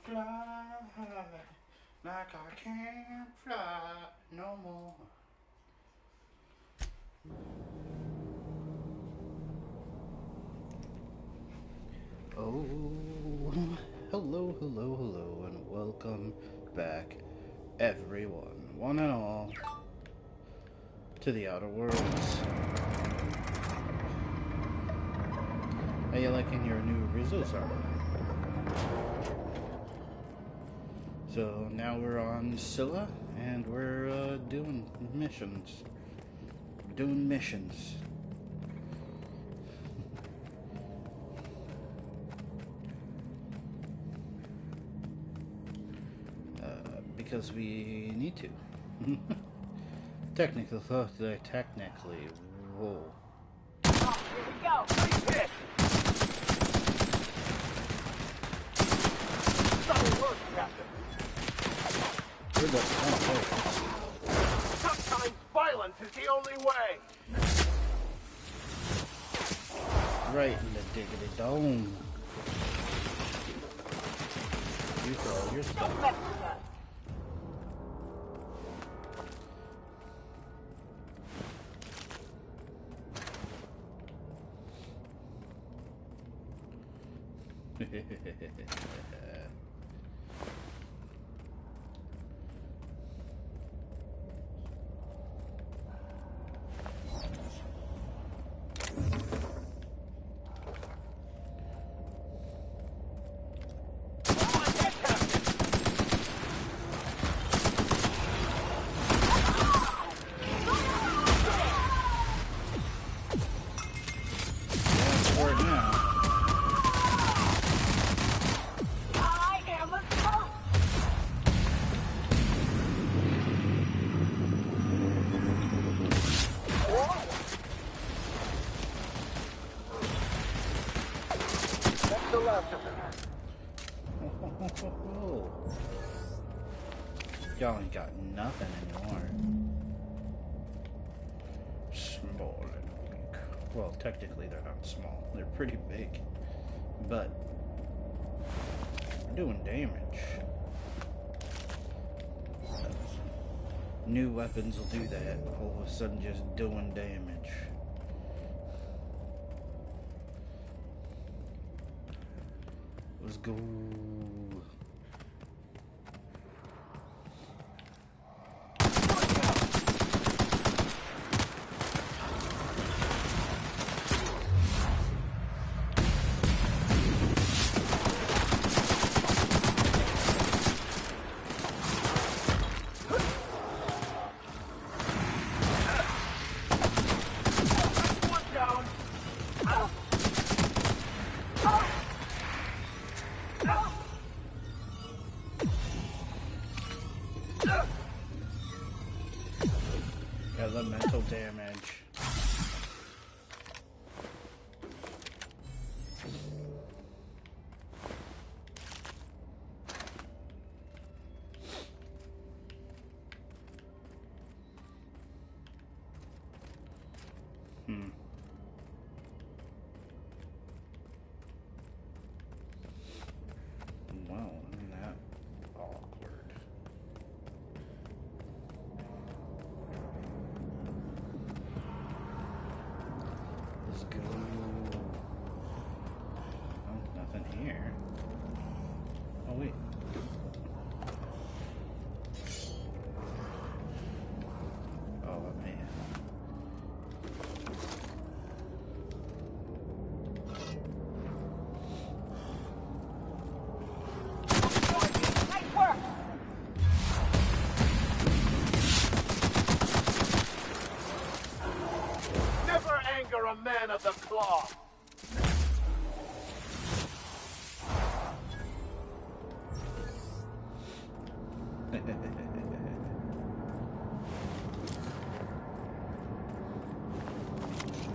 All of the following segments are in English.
fly like I can't fly no more. Oh, hello, and welcome back, everyone, one and all, to the Outer Worlds. Are you liking your new Rizzo's armor? So now we're on Scylla, and we're doing missions. Doing missions. Because we need to. Technically, whoa. Oh, here we go! Nice hit! Solid work, Captain. Sometimes violence is the only way! Right in the diggity dome. You throw your stuff. Don't mess with us! Y'all ain't got nothing anymore. Small and weak. Well, technically they're not small. They're pretty big. But they're doing damage. New weapons will do that. All of a sudden just doing damage. Let's go. Elemental damage. Well, isn't that awkward? Let's go. Oh, nothing here. Oh, wait. Oh, man. Nice work! Never anger a man of the cloth!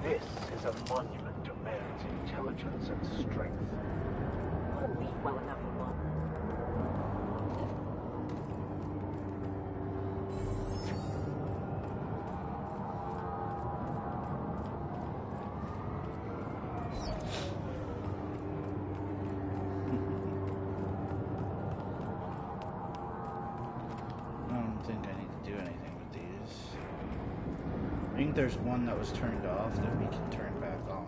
This is a monument to man's intelligence and strength. I'll leave well enough alone. I think there's one that was turned off that we can turn back on.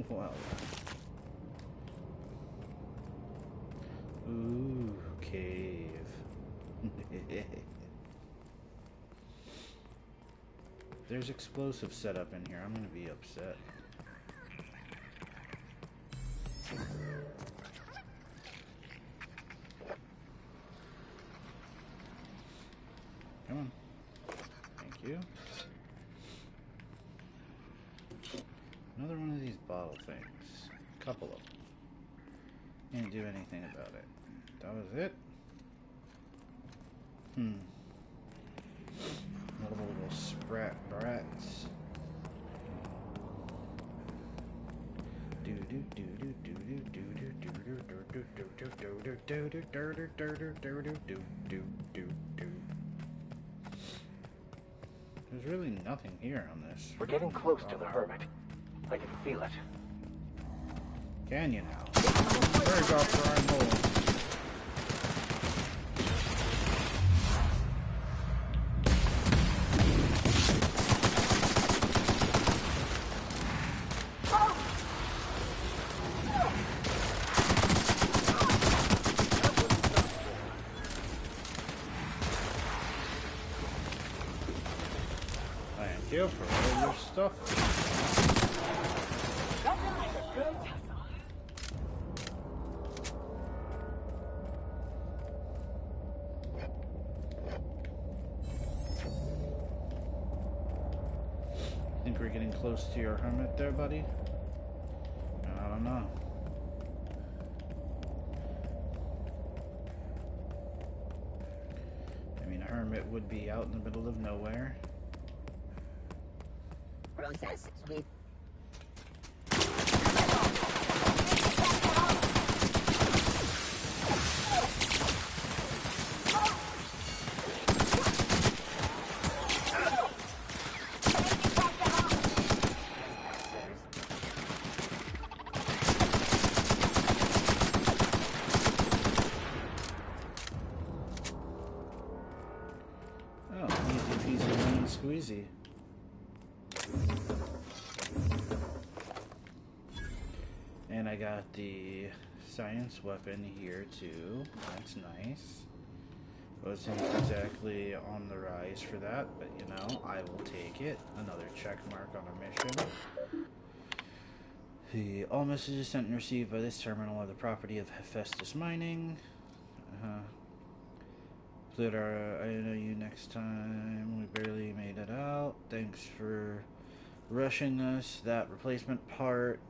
Well. Ooh, cave. There's explosive setup in here. I'm gonna be upset. Come on. Thank you. Another one of these bottle things. Couple of them. Didn't do anything about it. That was it? Little sprat brats. Do do do do do do do do do do do do do do. There's really nothing here on this. We're getting close to the hermit. I can feel it. Can you now? There's our prime hole. Thank you for all your stuff. Think we're getting close to your hermit there, buddy? I don't know. I mean, a hermit would be out in the middle of nowhere. Process with Squeezy. And I got the science weapon here too. That's nice. Wasn't exactly on the rise for that, but you know, I will take it. Another check mark on our mission. All messages sent and received by this terminal are the property of Hephaestus Mining. I know you next time. We barely made it out. Thanks for rushing us. That replacement part,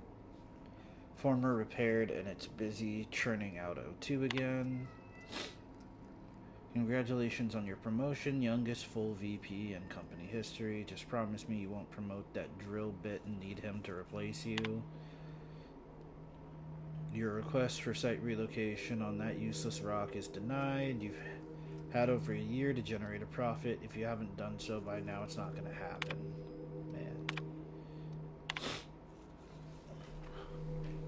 former repaired, and it's busy churning out O2 again. Congratulations on your promotion, youngest full VP in company history. Just promise me you won't promote that drill bit and need him to replace you. Your request for site relocation on that useless rock is denied. You've had over a year to generate a profit. If you haven't done so by now, it's not going to happen. Man.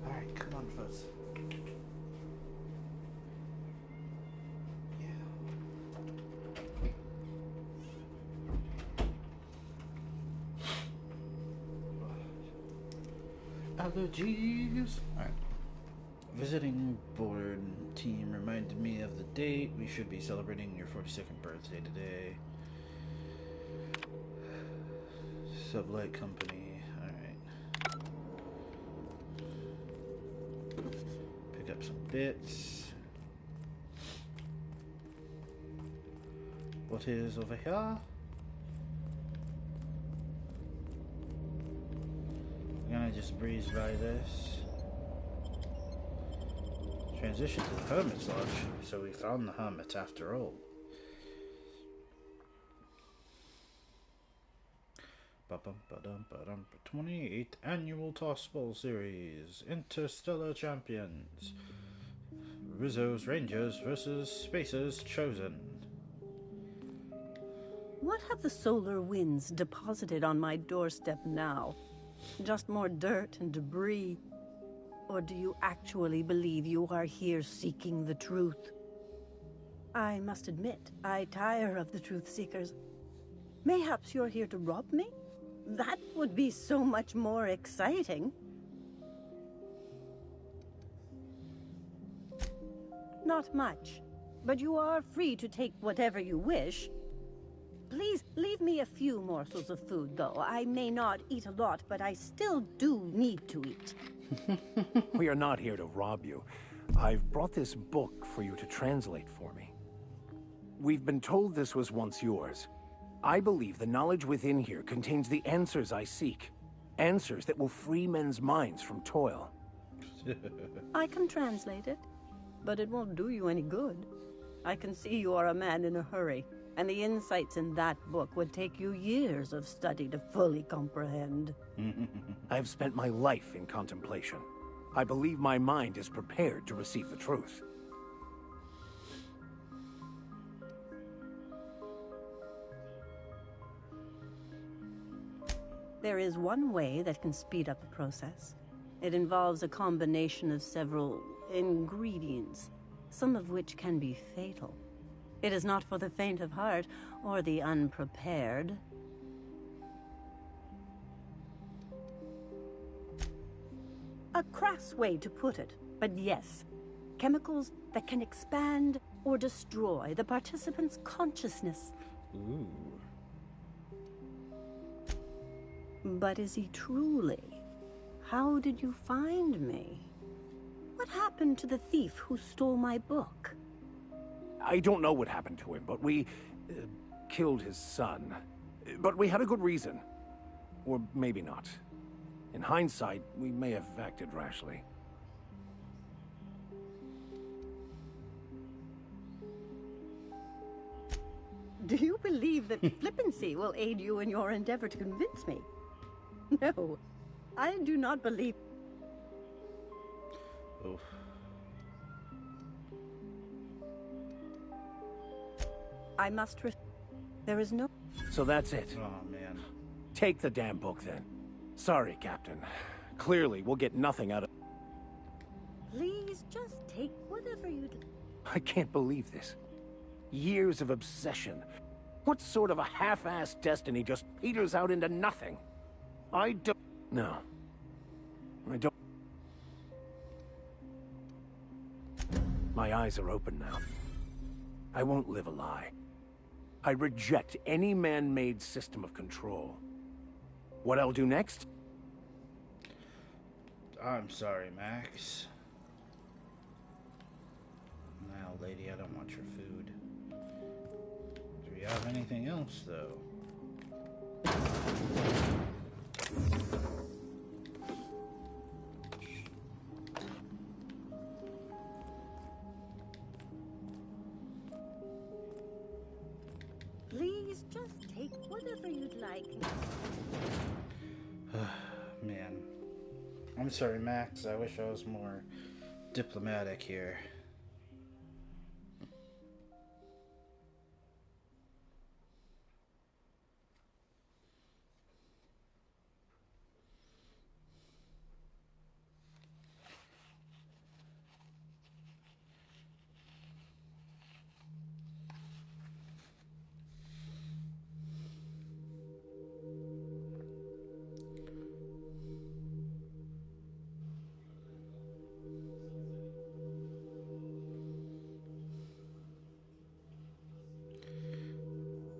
Alright, come on, Fuzz. Yeah. Allergies. Alright. Visiting board team reminded me of the date. We should be celebrating your 42nd birthday today. Sublight Company. Alright. Pick up some bits. What is over here? I'm gonna just breeze by this. Transition to the Hermit's Lodge, so we found the Hermit after all. Ba-bum, 28th Annual Toss Bowl Series. Interstellar Champions. Rizzo's Rangers versus Space's Chosen. What have the solar winds deposited on my doorstep now? Just more dirt and debris? Or do you actually believe you are here seeking the truth? I must admit, I tire of the truth seekers. Mayhaps you're here to rob me? That would be so much more exciting. Not much, but you are free to take whatever you wish. Please leave me a few morsels of food, though. I may not eat a lot, but I still do need to eat. We are not here to rob you. I've brought this book for you to translate for me. We've been told this was once yours. I believe the knowledge within here contains the answers I seek. Answers that will free men's minds from toil. I can translate it, but it won't do you any good. I can see you are a man in a hurry, and the insights in that book would take you years of study to fully comprehend. I have spent my life in contemplation. I believe my mind is prepared to receive the truth. There is one way that can speed up the process. It involves a combination of several ingredients, some of which can be fatal. It is not for the faint of heart or the unprepared. A crass way to put it, but yes. Chemicals that can expand or destroy the participant's consciousness. Ooh. But is he truly? How did you find me? What happened to the thief who stole my book? I don't know what happened to him, but we killed his son. But we had a good reason. Or maybe not. In hindsight, we may have acted rashly. Do you believe that flippancy will aid you in your endeavor to convince me? No, I do not believe... Oof. I must there is no... So that's it. Oh, man. Take the damn book, then. Sorry, Captain. Clearly, we'll get nothing out of... Please, just take whatever you'd... I can't believe this. Years of obsession. What sort of a half-assed destiny just peters out into nothing? I don't... No. I don't... My eyes are open now. I won't live a lie. I reject any man-made system of control. What I'll do next? I'm sorry, Max. Now, lady, I don't want your food. Do we have anything else, though? Please, just take whatever you'd like. Man. I'm sorry, Max. I wish I was more diplomatic here.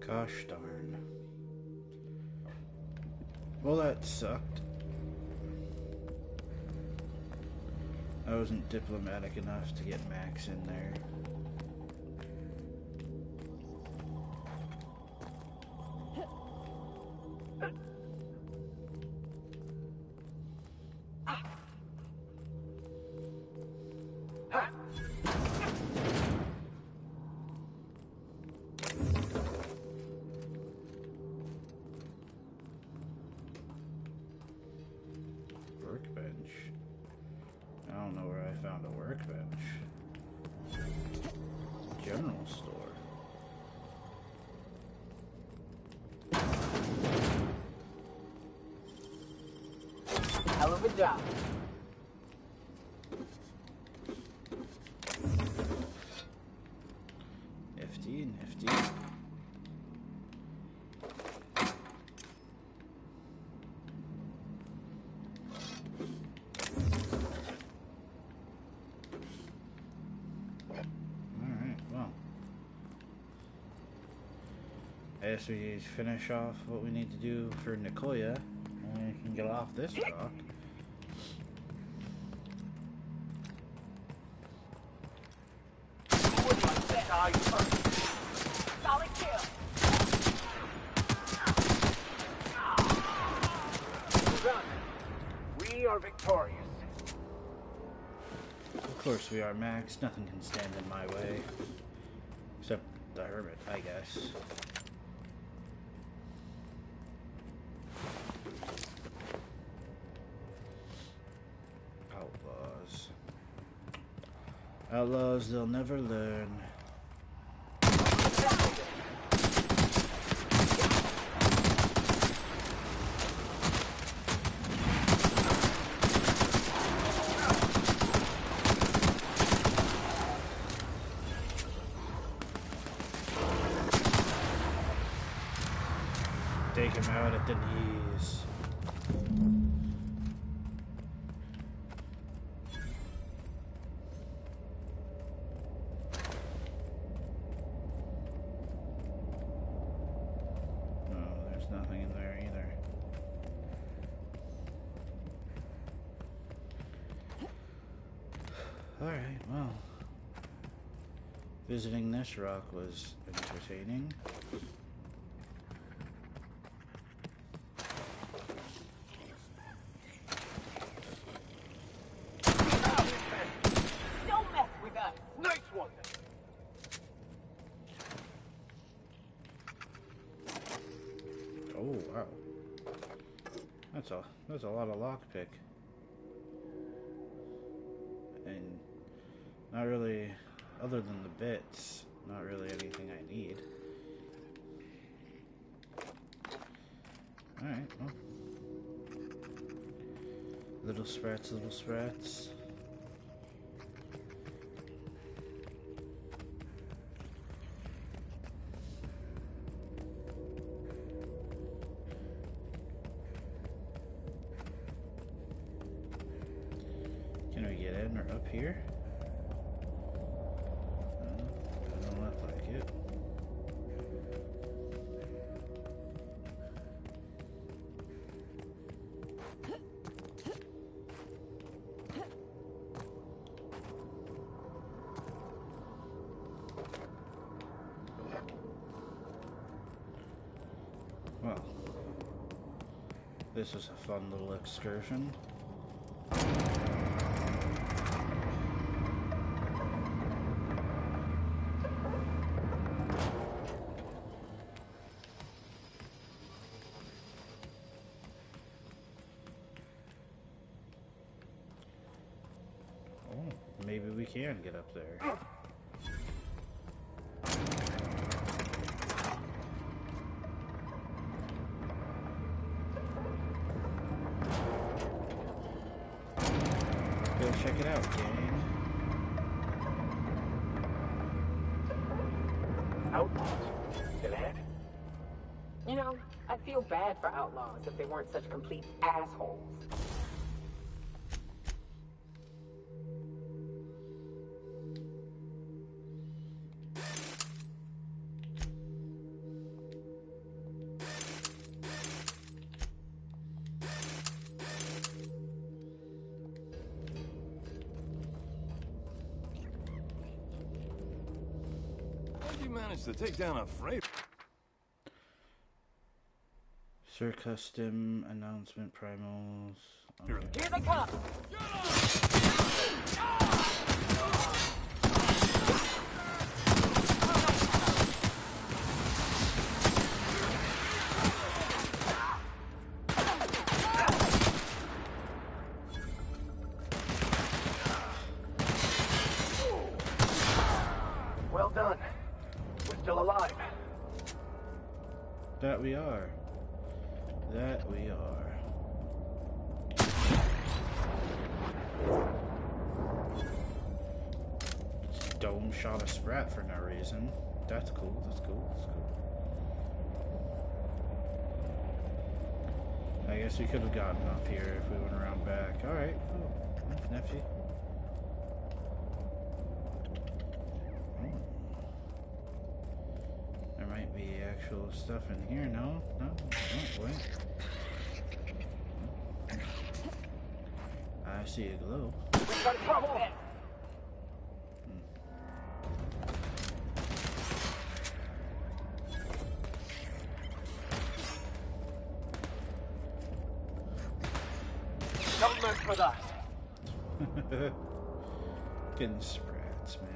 Gosh darn. Well, that sucked. I wasn't diplomatic enough to get Max in there. general store. Hell of a job. Nifty, nifty. Alright, well. I guess we finish off what we need to do for Nicoya, and we can get off this rock. Solid kill. We are victorious. Of course we are, Max. Nothing can stand in my way. Except the hermit, I guess. Outlaws. Outlaws, they'll never learn. Take him out at the knees. No, there's nothing in there either. Alright, well. Visiting this rock was entertaining. Don't mess with us. Nice one. Oh wow. That's a lot of lockpick. And not really, other than the bits, not really anything I need. Alright, well. Little sprats, little sprats. Can we get in or up here? Doesn't look like it. Well, this is a fun little excursion. Oh, maybe we can get up there. Go check it out, gang. Outlaws. Still ahead. You know, I feel bad for outlaws if they weren't such complete assholes. How'd you manage to take down a freight? Sir Custom announcement primals. Here Okay. Here they come. Well done. We're still alive. That we are. That we are. Dome shot a sprat for no reason. That's cool, that's cool, that's cool. I guess we could have gotten up here if we went around back. Alright, cool. Thanks, nephew. There might be actual stuff in here. No? No? Oh, wait. I see a glow. We've got trouble! Don't mess with us. Getting sprats, man.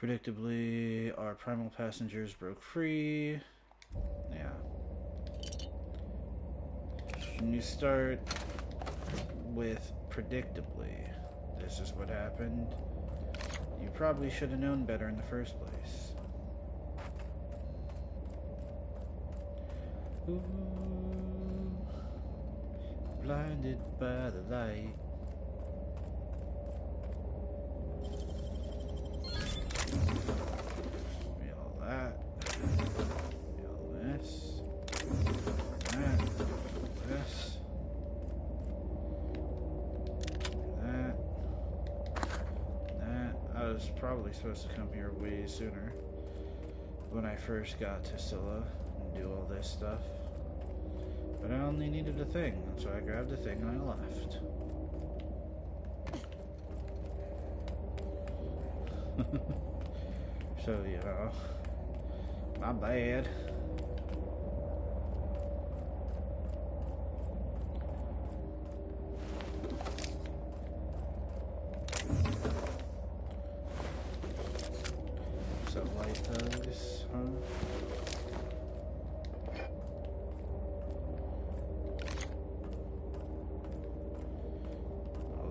Predictably, our primal passengers broke free. Yeah. When you start with predictably, this is what happened, you probably should have known better in the first place. Ooh, blinded by the light. Be all that. Be all this. That. This. That. That. I was probably supposed to come here way sooner when I first got to Scylla and do all this stuff. But I only needed a thing, so I grabbed the thing and I left. So, you know, my bad. So, light those, huh?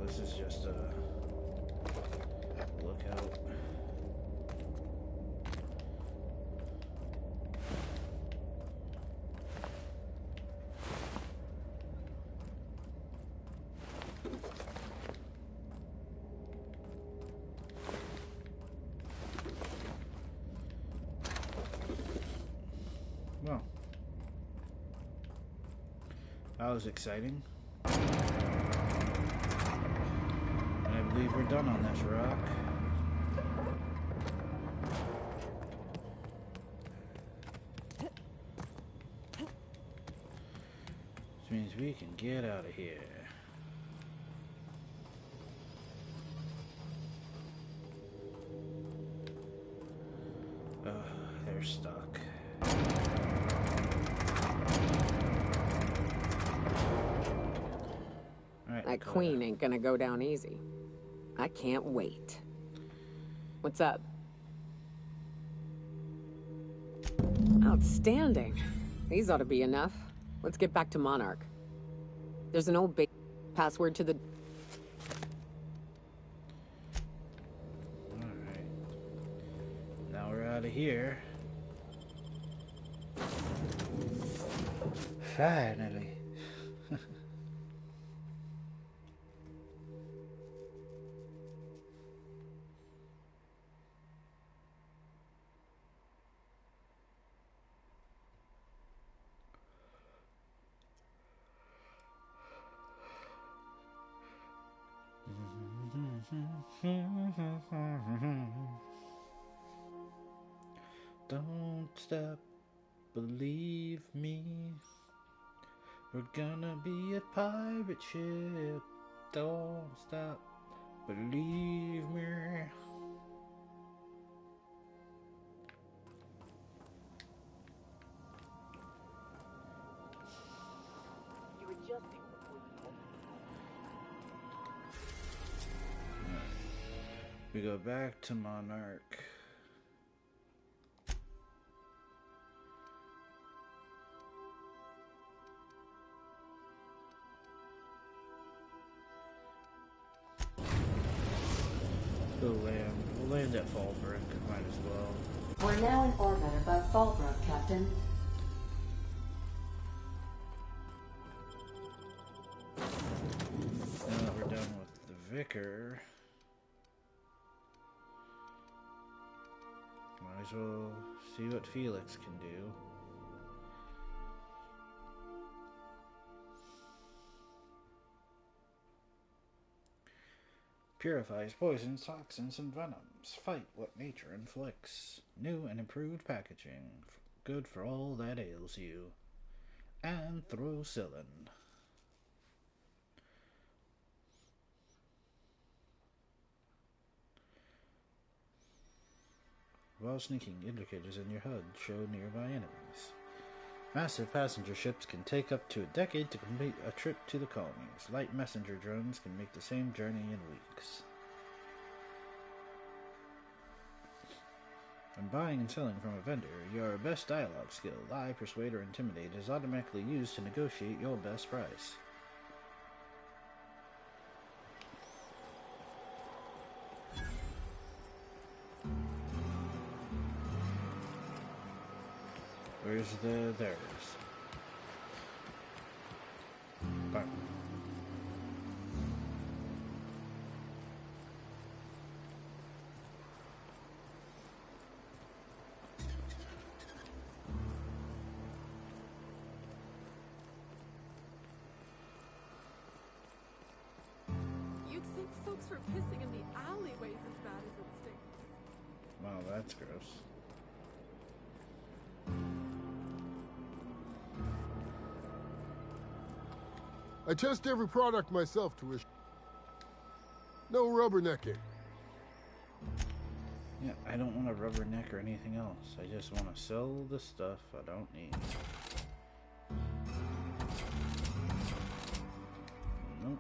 This is just a lookout. Well, that was exciting. I believe we're done on this rock. Which means we can get out of here. They're stuck. Alright, That queen ain't gonna go down easy. I can't wait. What's up? Outstanding. These ought to be enough. Let's get back to Monarch. There's an old password to the... Alright. Now we're out of here. Finally. Don't stop, believe me. We're gonna be a pirate ship. Don't stop, believe me. You adjusting before you... We go back to Monarch. We'll land at Fallbrook. Might as well. We're now in orbit above Fallbrook, Captain. Now that we're done with the Vicar, might as well see what Felix can do. Purifies poisons, toxins, and venoms. Fight what nature inflicts. New and improved packaging. Good for all that ails you. Anthrocillin. While sneaking, indicators in your HUD show nearby enemies. Massive passenger ships can take up to a decade to complete a trip to the colonies. Light messenger drones can make the same journey in weeks. When buying and selling from a vendor, your best dialogue skill, lie, persuade, or intimidate, is automatically used to negotiate your best price. Where's the... there it is. Bye. You'd think folks were pissing in the alleyways as bad as it stinks. Wow, that's gross. I test every product myself to wish. No rubbernecking. Yeah, I don't want a rubberneck or anything else. I just want to sell the stuff I don't need. Nope.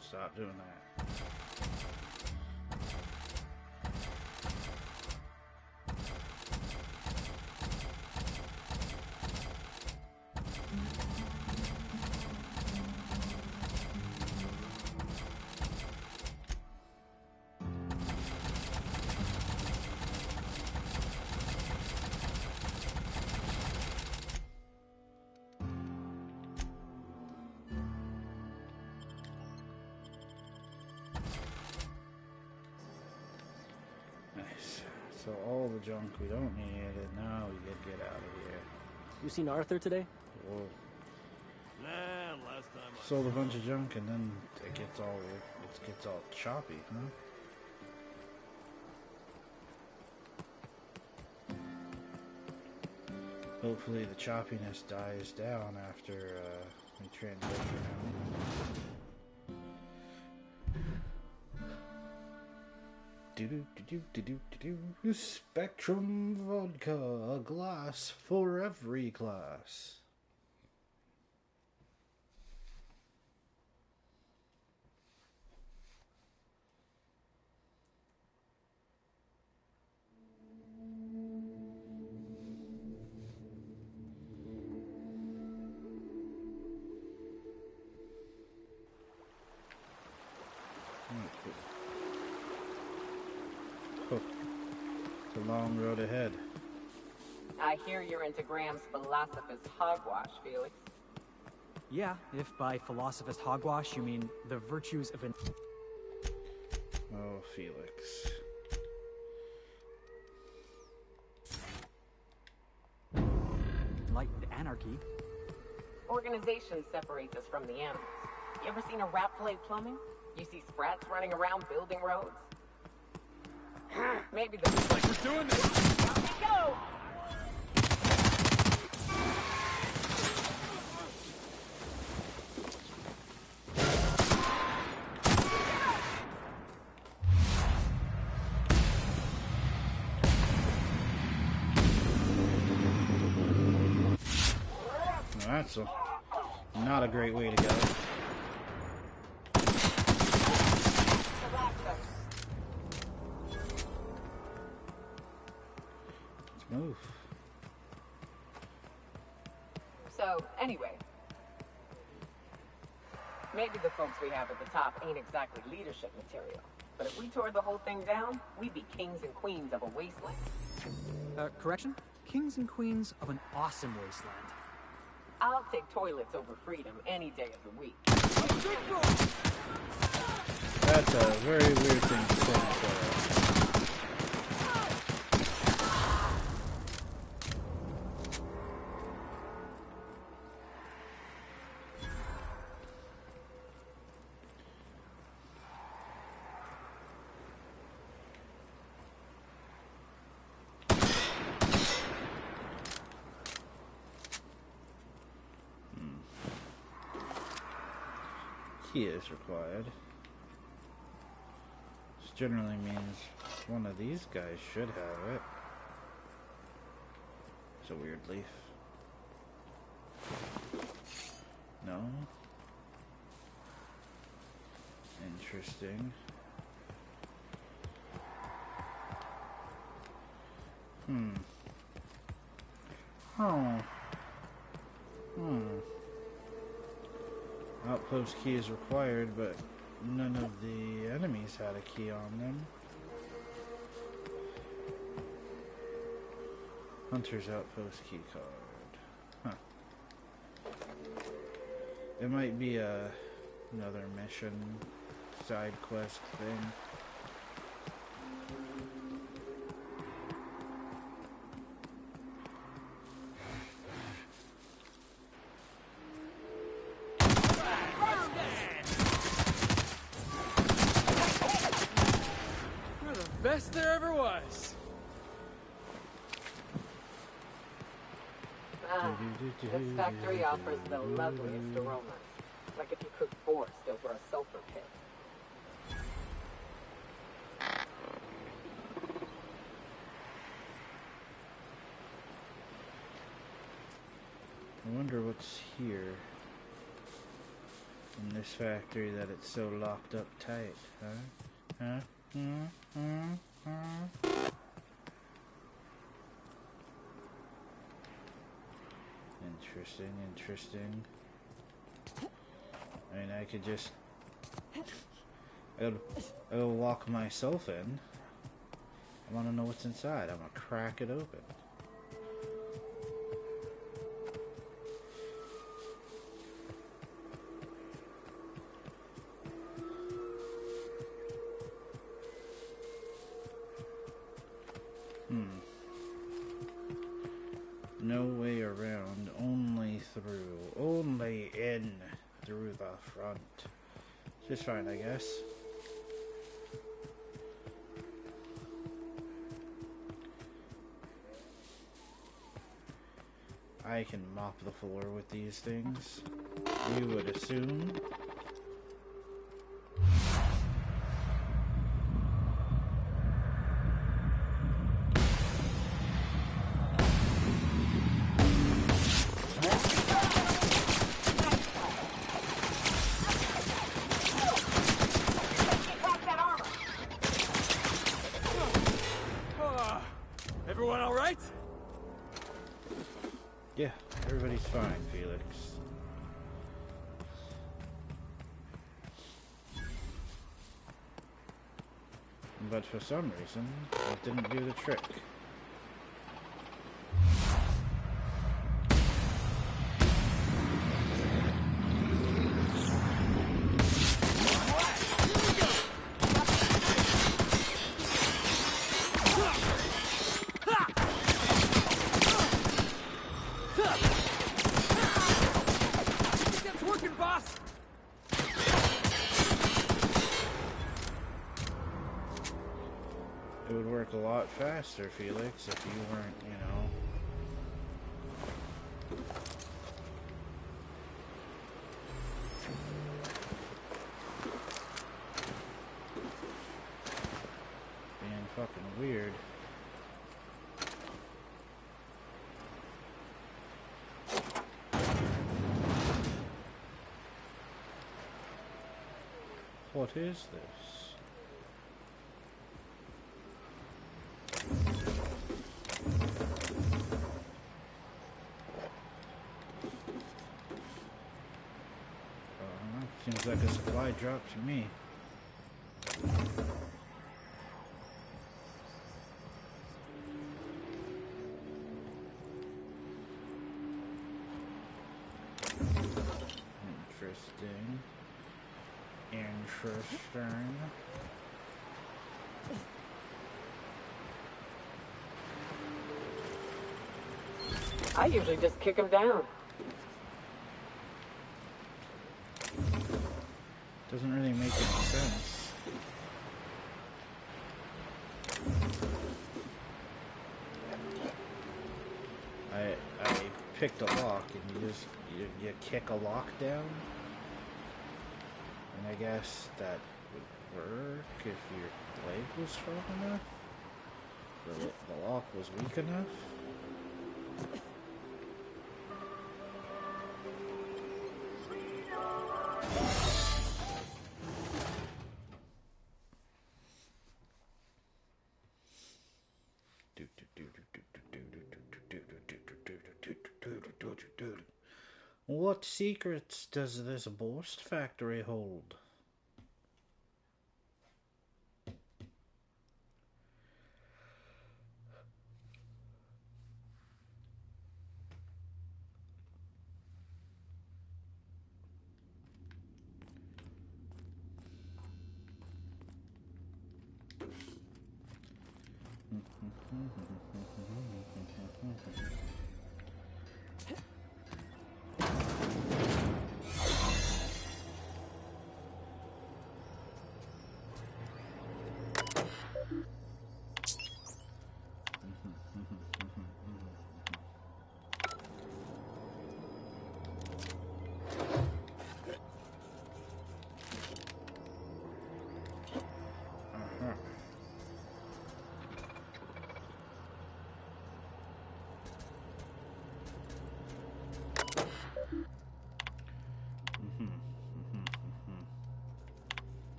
Stop doing that. So all the junk we don't need, and now we can get out of here. You seen Arthur today? Whoa. Nah, last time I Sold a bunch of junk, and then it gets all choppy, huh? Hopefully the choppiness dies down after we transition out. Spectrum vodka, a glass for every class. It's a long road ahead. I hear you're into Graham's philosopher's hogwash, Felix. Yeah, if by philosophist hogwash you mean the virtues of an... Oh, Felix. enlightened anarchy. Organization separates us from the animals. You ever seen a rat play plumbing? You see sprats running around building roads? Maybe the... Like we're doing this! Here we go! That's not a great way to go. Let's move. So, anyway. Maybe the folks we have at the top ain't exactly leadership material. But if we tore the whole thing down, we'd be kings and queens of a wasteland. Correction? Kings and queens of an awesome wasteland. I'll take toilets over freedom any day of the week. That's a very weird thing to say, Clara. Key is required. This generally means one of these guys should have it. It's a weird leaf. No? Interesting. Outpost key is required, but none of the enemies had a key on them. Hunter's Outpost key card. Huh. It might be another mission, side quest thing. Best there ever was. This factory offers the loveliest aromas. Like if you cooked forest over a sulfur pit. I wonder what's here in this factory that it's so locked up tight, huh? Interesting. I mean, I could just... I'll lock myself in. I want to know what's inside. I'm gonna crack it open. No way around, only through, only in, through the front. Just fine, I guess. I can mop the floor with these things, you would assume. Everyone all right? Yeah, everybody's fine, Felix. But for some reason, it didn't do the trick. lot faster, Felix, if you weren't, you know... being fucking weird. What is this? Seems like a supply drop to me. Interesting. Interesting. I usually just kick him down. Doesn't really make any sense. I picked a lock and you kick a lock down? And I guess that would work if your leg was strong enough? The lock was weak enough? What secrets does this Boast factory hold?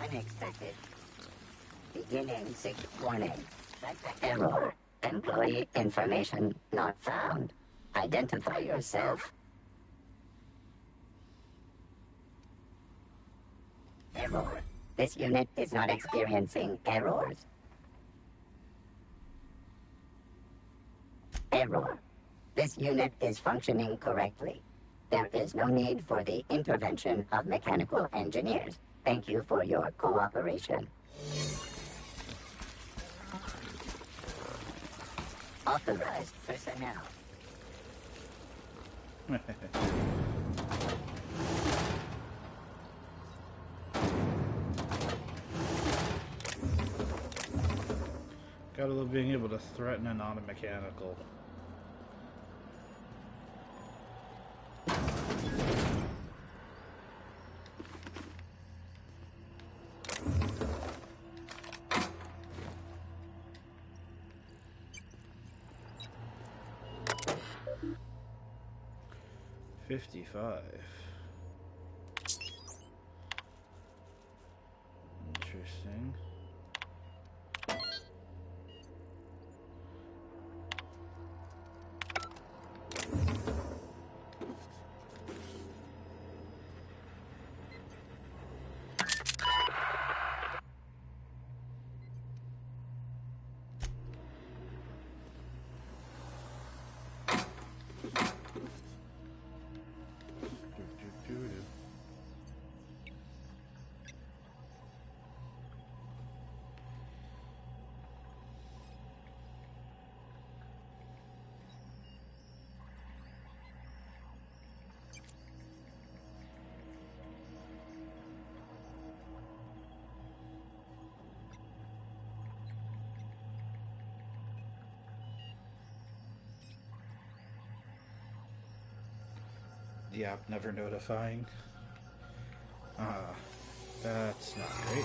Unexpected. Beginning 6 warning. Error. Employee information not found. Identify yourself. Error. This unit is not experiencing errors. Error. This unit is functioning correctly. There is no need for the intervention of mechanical engineers. Thank you for your cooperation. Authorized personnel. Gotta love being able to threaten a non-mechanical. Interesting. the app never notifying. That's not great.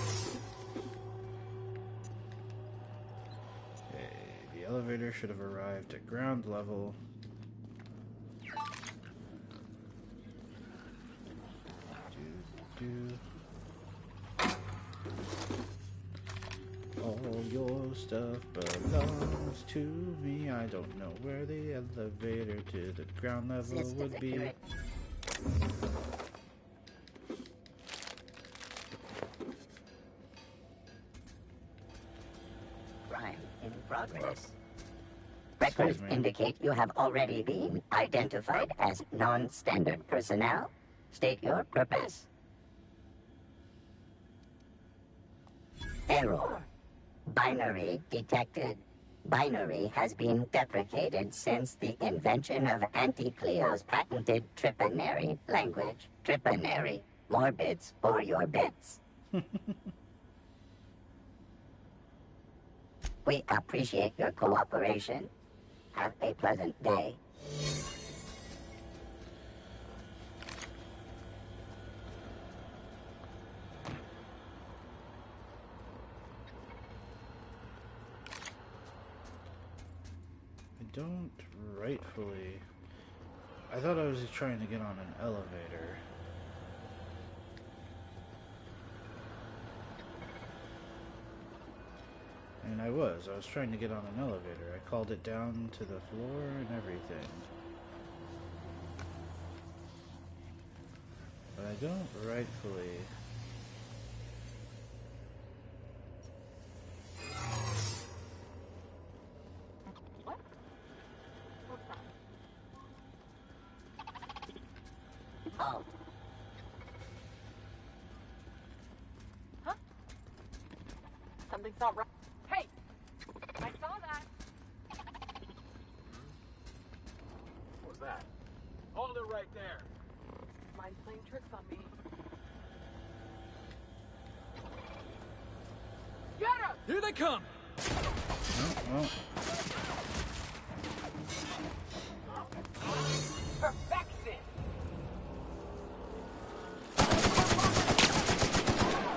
Okay, the elevator should have arrived at ground level. All your stuff belongs to me. I don't know where the elevator to the ground level would be. Crime in progress. Records indicate you have already been identified as non-standard personnel. State your purpose. Error. Binary detected. Binary has been deprecated since the invention of Anti-Cleo's patented Tripanary language. Tripanary. More bits for your bits. We appreciate your cooperation. Have a pleasant day. I don't rightfully... I thought I was trying to get on an elevator. And I was trying to get on an elevator. I called it down to the floor and everything. But I don't rightfully... Oh. Huh? Something's not right. Hey! I saw that! What was that? Hold it right there. Mine's playing tricks on me. Get him! Here they come! Oh, Perfection!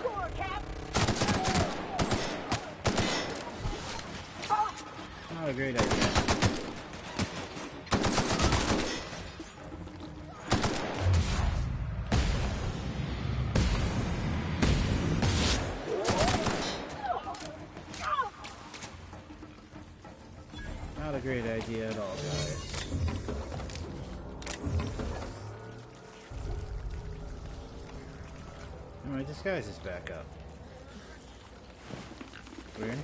Sure, Cap! Oh! not a great idea. Not a great idea at all, guys. Alright, disguise is back up. Weird.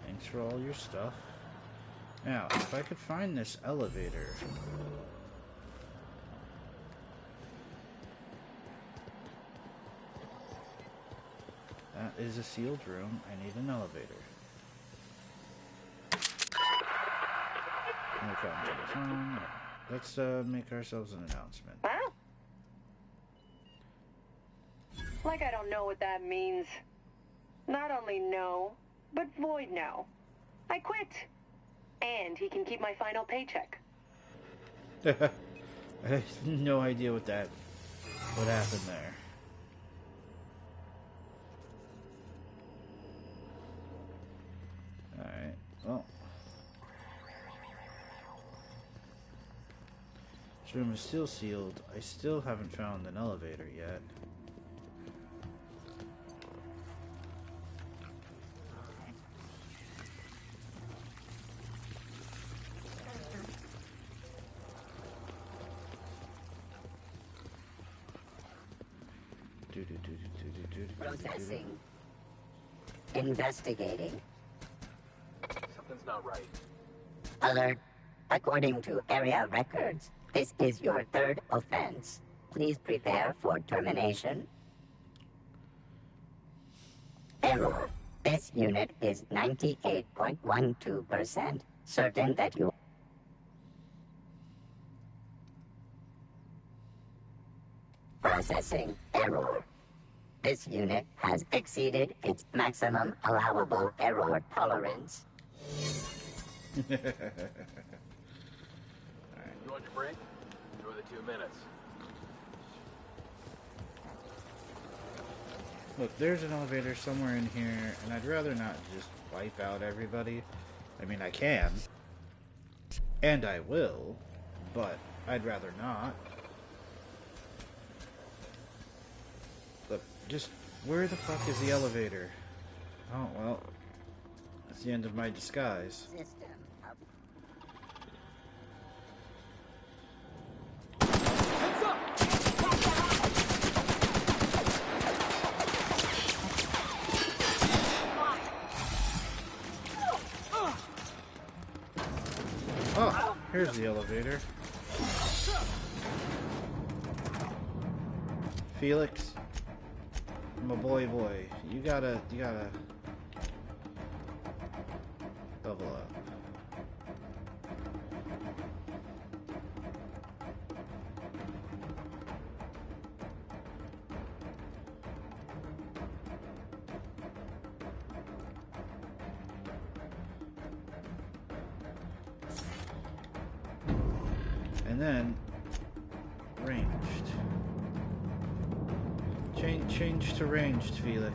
Thanks for all your stuff. Now, if I could find this elevator... That is a sealed room. I need an elevator. Let's make ourselves an announcement. Huh? Like I don't know what that means. Not only no, but Void no. I quit. And he can keep my final paycheck. I have no idea what happened there. Alright, well. This room is still sealed. I still haven't found an elevator yet. Processing. Investigating. Something's not right. Alert. According to area records, this is your third offense. Please prepare for termination. Error. This unit is 98.12% certain that you... Processing error. This unit has exceeded its maximum allowable error tolerance. You want your break? Enjoy the 2 minutes. Look, there's an elevator somewhere in here, and I'd rather not just wipe out everybody. I mean, I can. And I will, but I'd rather not. But just, where the fuck is the elevator? Oh, well, that's the end of my disguise. System of Oh, here's the elevator. Felix, my boy, you gotta level up. And then ranged. Change to ranged, Felix.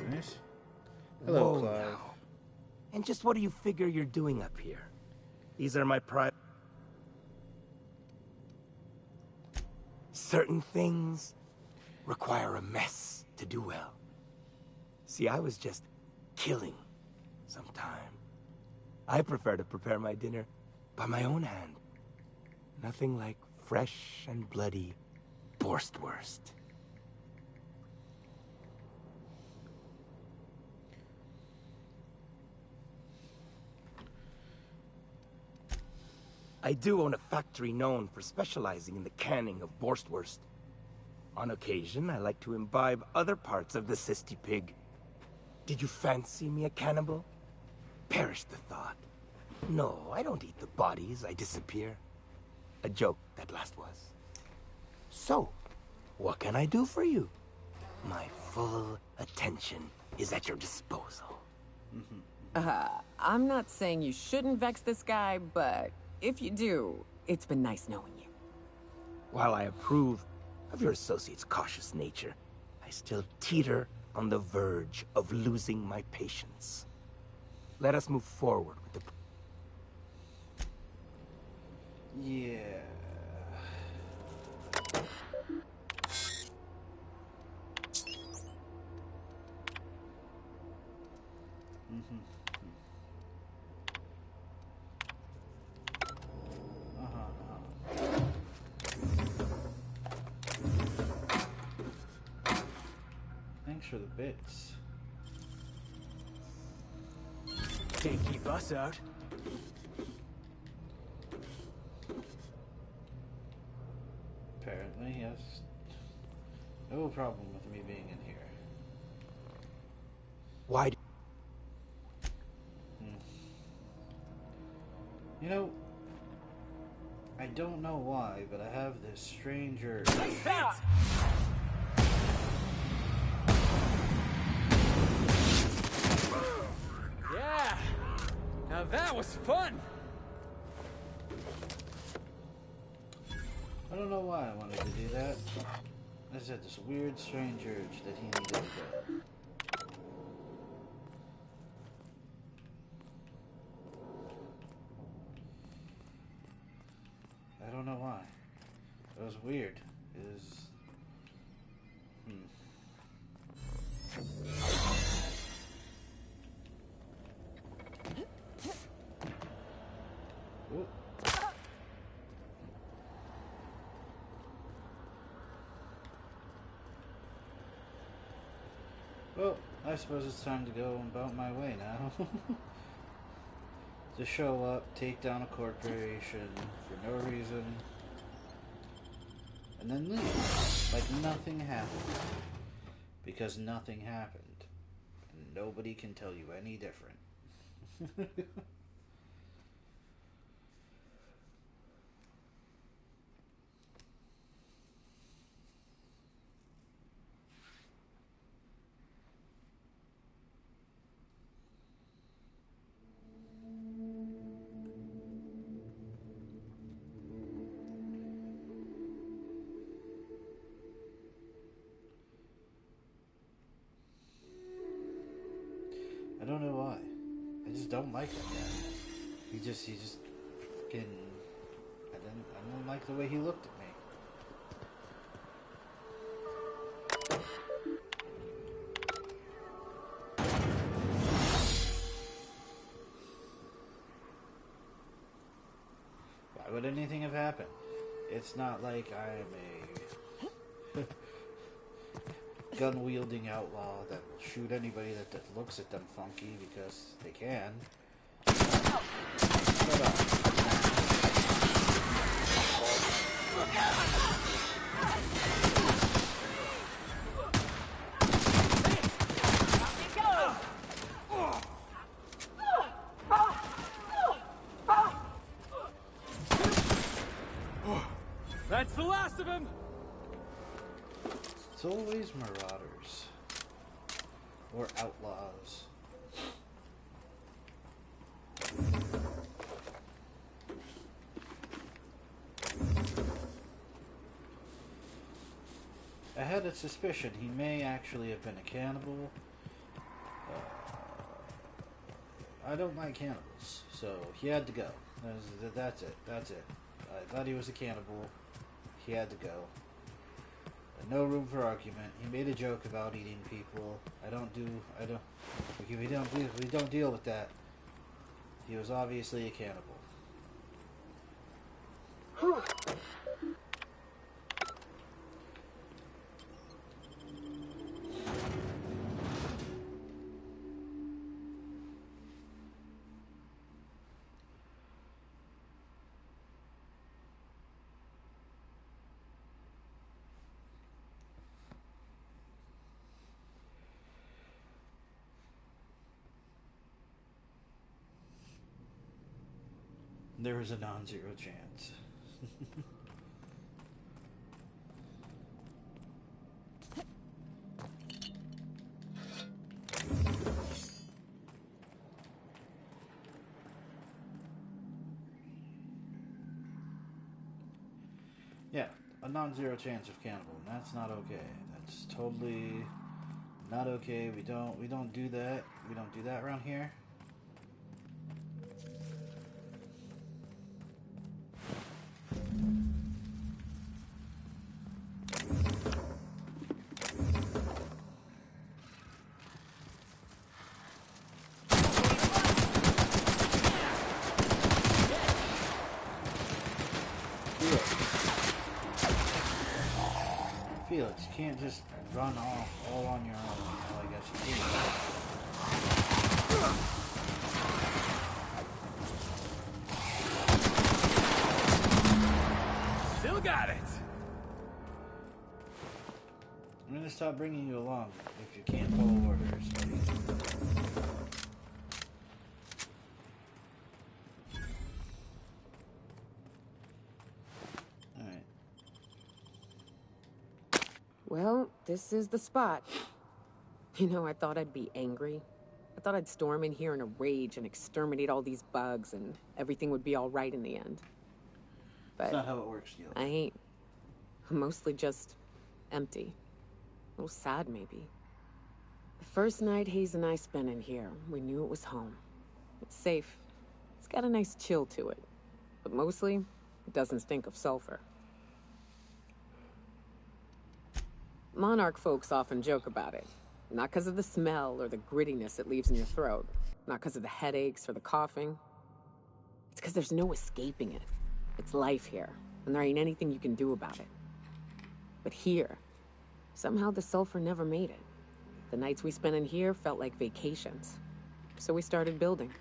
Nice. Hello, Whoa, Clive. now. And just what do you figure you're doing up here? These are my private... Certain things require a mess to do well. See, I was just killing sometime. I prefer to prepare my dinner by my own hand. Nothing like fresh and bloody Borstwurst. I do own a factory known for specializing in the canning of Borstwurst. On occasion, I like to imbibe other parts of the cysty pig. Did you fancy me a cannibal? Perish the thought. No, I don't eat the bodies, I disappear. A joke, that last was. So, what can I do for you? My full attention is at your disposal. I'm not saying you shouldn't vex this guy, but if you do, it's been nice knowing you. While I approve of your associate's cautious nature, I still teeter on the verge of losing my patience. Let us move forward with the... Yeah. Thanks for the bits. Can't keep us out. Apparently, yes. No problem with me being in here. Why do... You know, I don't know why, but I have this strange urge. Yeah! Now that was fun! I don't know why I wanted to do that. I just had this weird, strange urge that he needed to go. I don't know why. It was weird. It was... Ooh. Well, I suppose it's time to go about my way now. To show up, take down a corporation for no reason, and then leave like nothing happened. Because nothing happened. And nobody can tell you any different. I don't know why. I just don't like that guy. He just fucking. I don't like the way he looked at me. Why would anything have happened? It's not like I'm a gun-wielding outlaw that will shoot anybody that looks at them funky because they can. Shut up. That's the last of him! It's always marauders. Or outlaws. I had a suspicion he may actually have been a cannibal. I don't like cannibals, so he had to go. That's it. That's it. I thought he was a cannibal. He had to go. No room for argument. He made a joke about eating people. We don't deal with that. He was obviously a cannibal. There was a non-zero chance. Yeah, a non-zero chance of cannibal, and that's not okay. That's totally not okay. We don't do that. We don't do that around here. Felix, you can't just run off all on your own. Well, I guess you can. Still got it! I'm gonna stop bringing you along if you can't follow orders. Well, this is the spot. You know, I thought I'd be angry. I thought I'd storm in here in a rage and exterminate all these bugs and everything would be all right in the end. But that's not how it works, Gil. I ain't. I'm mostly just empty. A little sad, maybe. The first night Hayes and I spent in here, we knew it was home. It's safe. It's got a nice chill to it. But mostly, it doesn't stink of sulfur. Monarch folks often joke about it. Not because of the smell or the grittiness it leaves in your throat. Not because of the headaches or the coughing. It's because there's no escaping it. It's life here, and there ain't anything you can do about it. But here, somehow the sulfur never made it. The nights we spent in here felt like vacations. So we started building.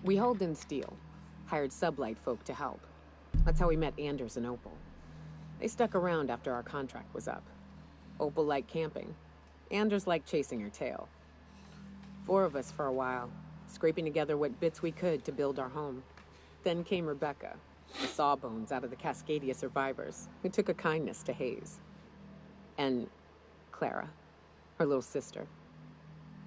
We hauled in steel, hired sublight folk to help. That's how we met Anders and Opal. They stuck around after our contract was up. Opal liked camping. Anders liked chasing her tail. 4 of us for a while, scraping together what bits we could to build our home. Then came Rebecca, the sawbones out of the Cascadia survivors, who took a kindness to Hayes. And Clara, her little sister.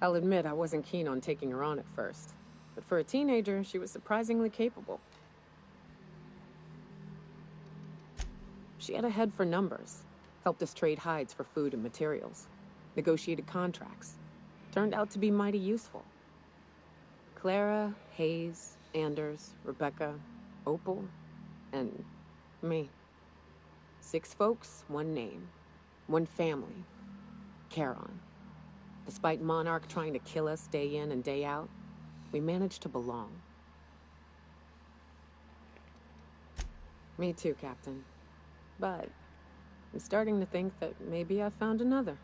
I'll admit I wasn't keen on taking her on at first, but for a teenager, she was surprisingly capable. She had a head for numbers, helped us trade hides for food and materials, negotiated contracts. Turned out to be mighty useful. Clara, Hayes, Anders, Rebecca, Opal, and me. 6 folks, 1 name, 1 family, Charon. Despite Monarch trying to kill us day in and day out, we managed to belong. Me too, Captain. But I'm starting to think that maybe I found another.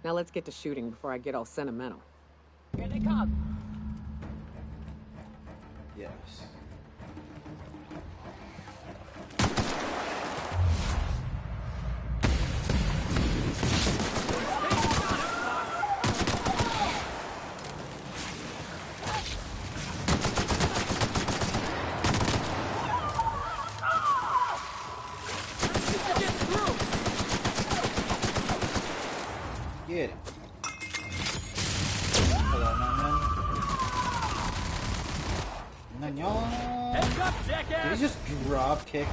Now let's get to shooting before I get all sentimental. Here they come. Yes. Get it. Hello, my man. Heads up, jackass! Did he just drop kick?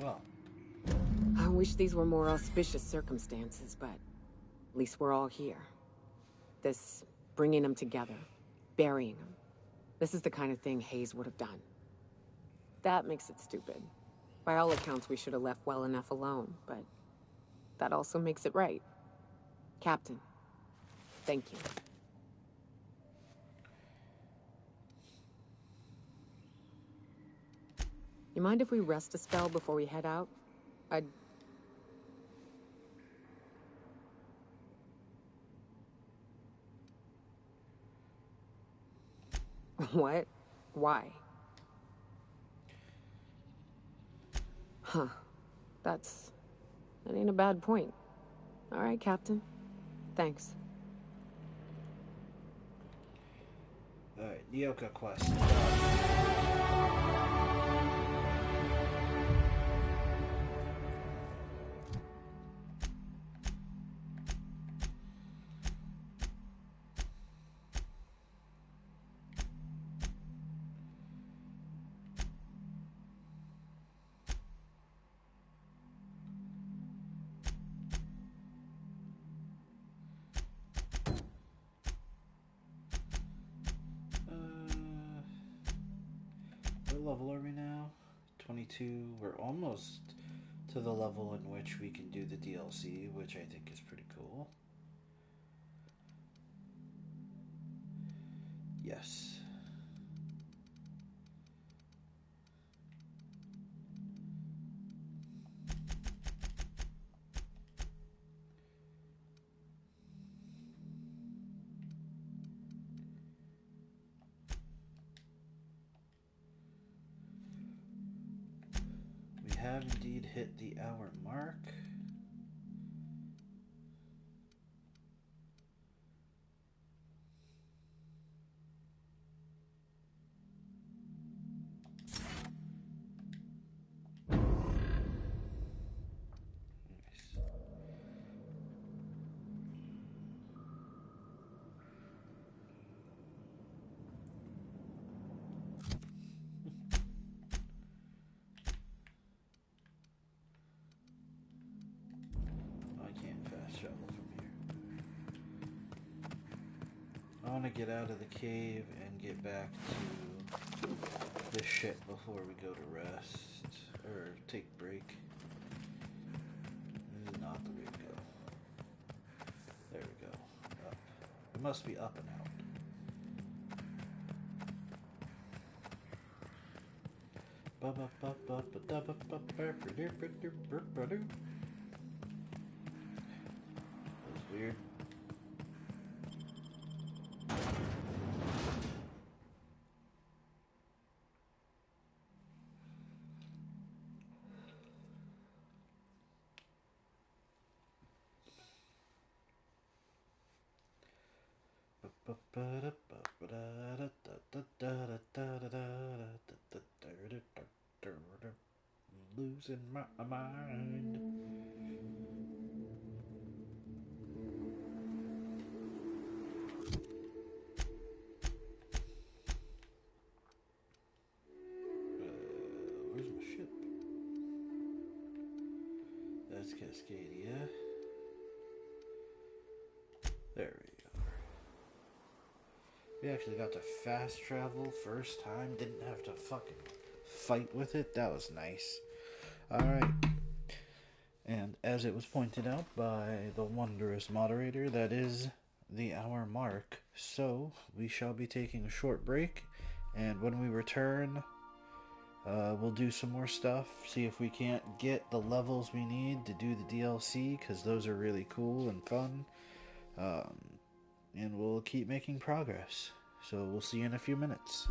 Well, I wish these were more auspicious circumstances, but at least we're all here. This bringing them together, burying them. This is the kind of thing Hayes would have done. That makes it stupid. By all accounts, we should have left well enough alone, but that also makes it right. Captain, thank you. You mind if we rest a spell before we head out? What? Why? Huh. That ain't a bad point. All right, Captain. Thanks. Alright, Nyoka quest. What level are we now? 22. We're almost to the level in which we can do the DLC, which I think is pretty cool. Yes. Have indeed hit the hour mark. I want to get out of the cave and get back to this shit before we go to rest. Or take break. This is not the way to go. There we go. Up. It must be up and out. That's weird. Losing my mind. Where's my ship? That's Cascadia. There we go. We actually got to fast travel first time. Didn't have to fucking fight with it. That was nice. Alright. And as it was pointed out by the wondrous moderator, that is the hour mark. So we shall be taking a short break. And when we return, we'll do some more stuff. See if we can't get the levels we need to do the DLC, because those are really cool and fun. And we'll keep making progress. So we'll see you in a few minutes.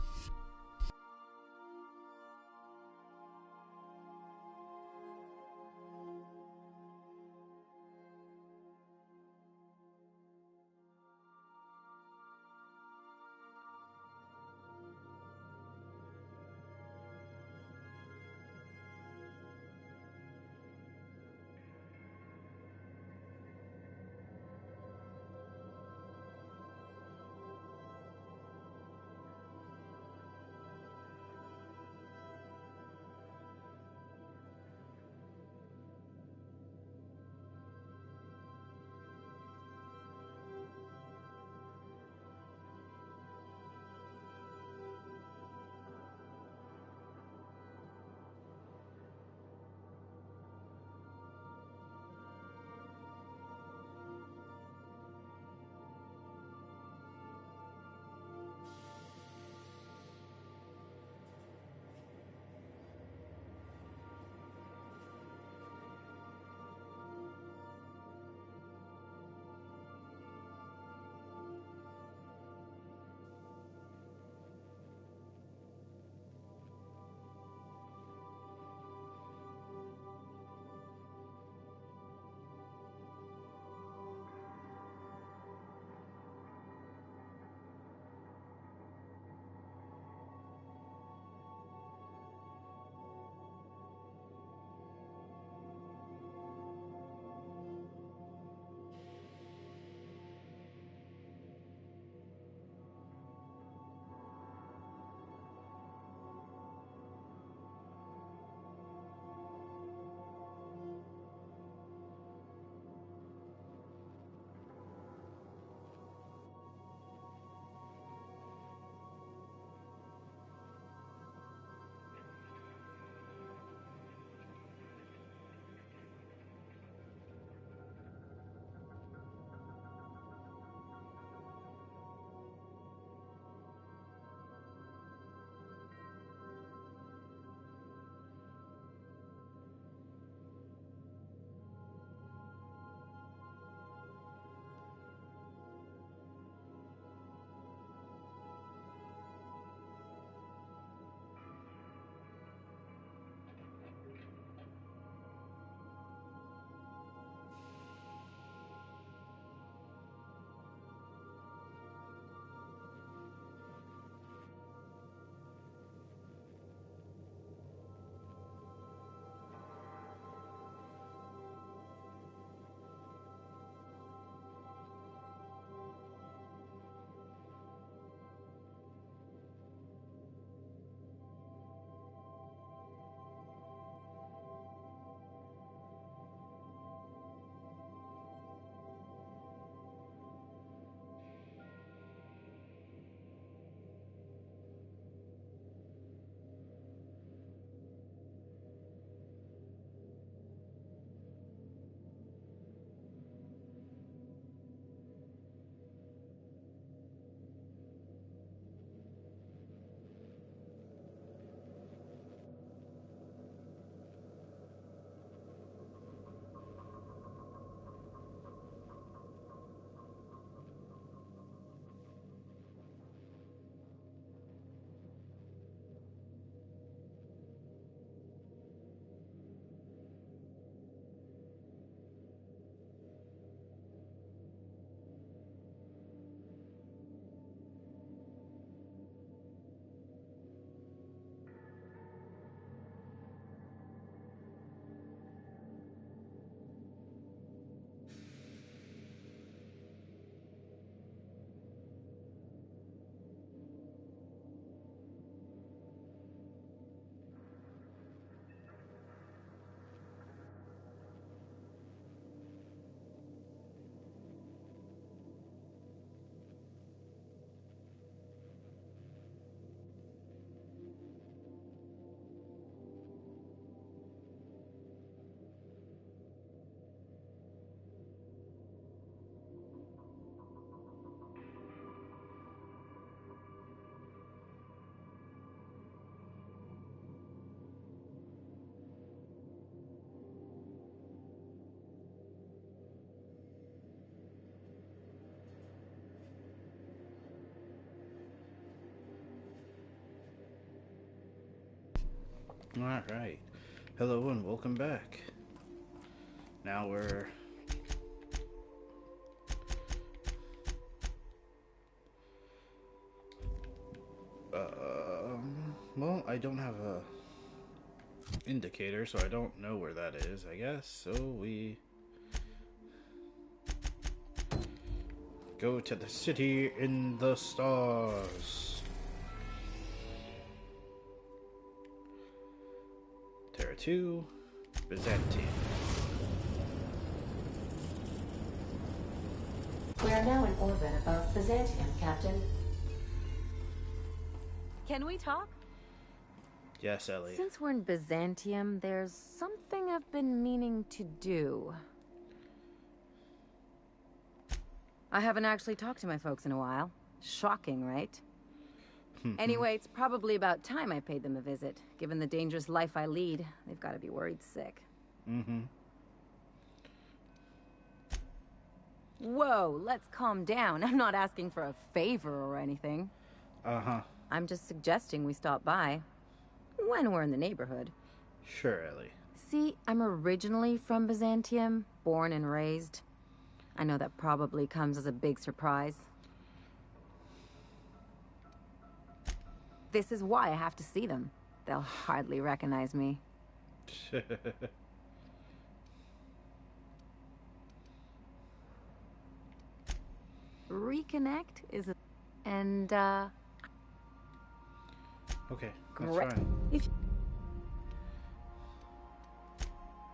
Alright. Hello and welcome back. Now we're... well, I don't have a indicator, so I don't know where that is, I guess. So we go to the city in the stars. Terra 2, Byzantium. We are now in orbit above Byzantium, Captain. Can we talk? Yes, Ellie. Since we're in Byzantium, there's something I've been meaning to do. I haven't actually talked to my folks in a while. Shocking, right? Anyway, it's probably about time I paid them a visit. Given the dangerous life I lead, they've got to be worried sick. Whoa, let's calm down. I'm not asking for a favor or anything. I'm just suggesting we stop by. When we're in the neighborhood. Sure, Ellie. See, I'm originally from Byzantium, born and raised. I know that probably comes as a big surprise. This is why I have to see them. They'll hardly recognize me. Reconnect is a... And, okay, great. that's fine. If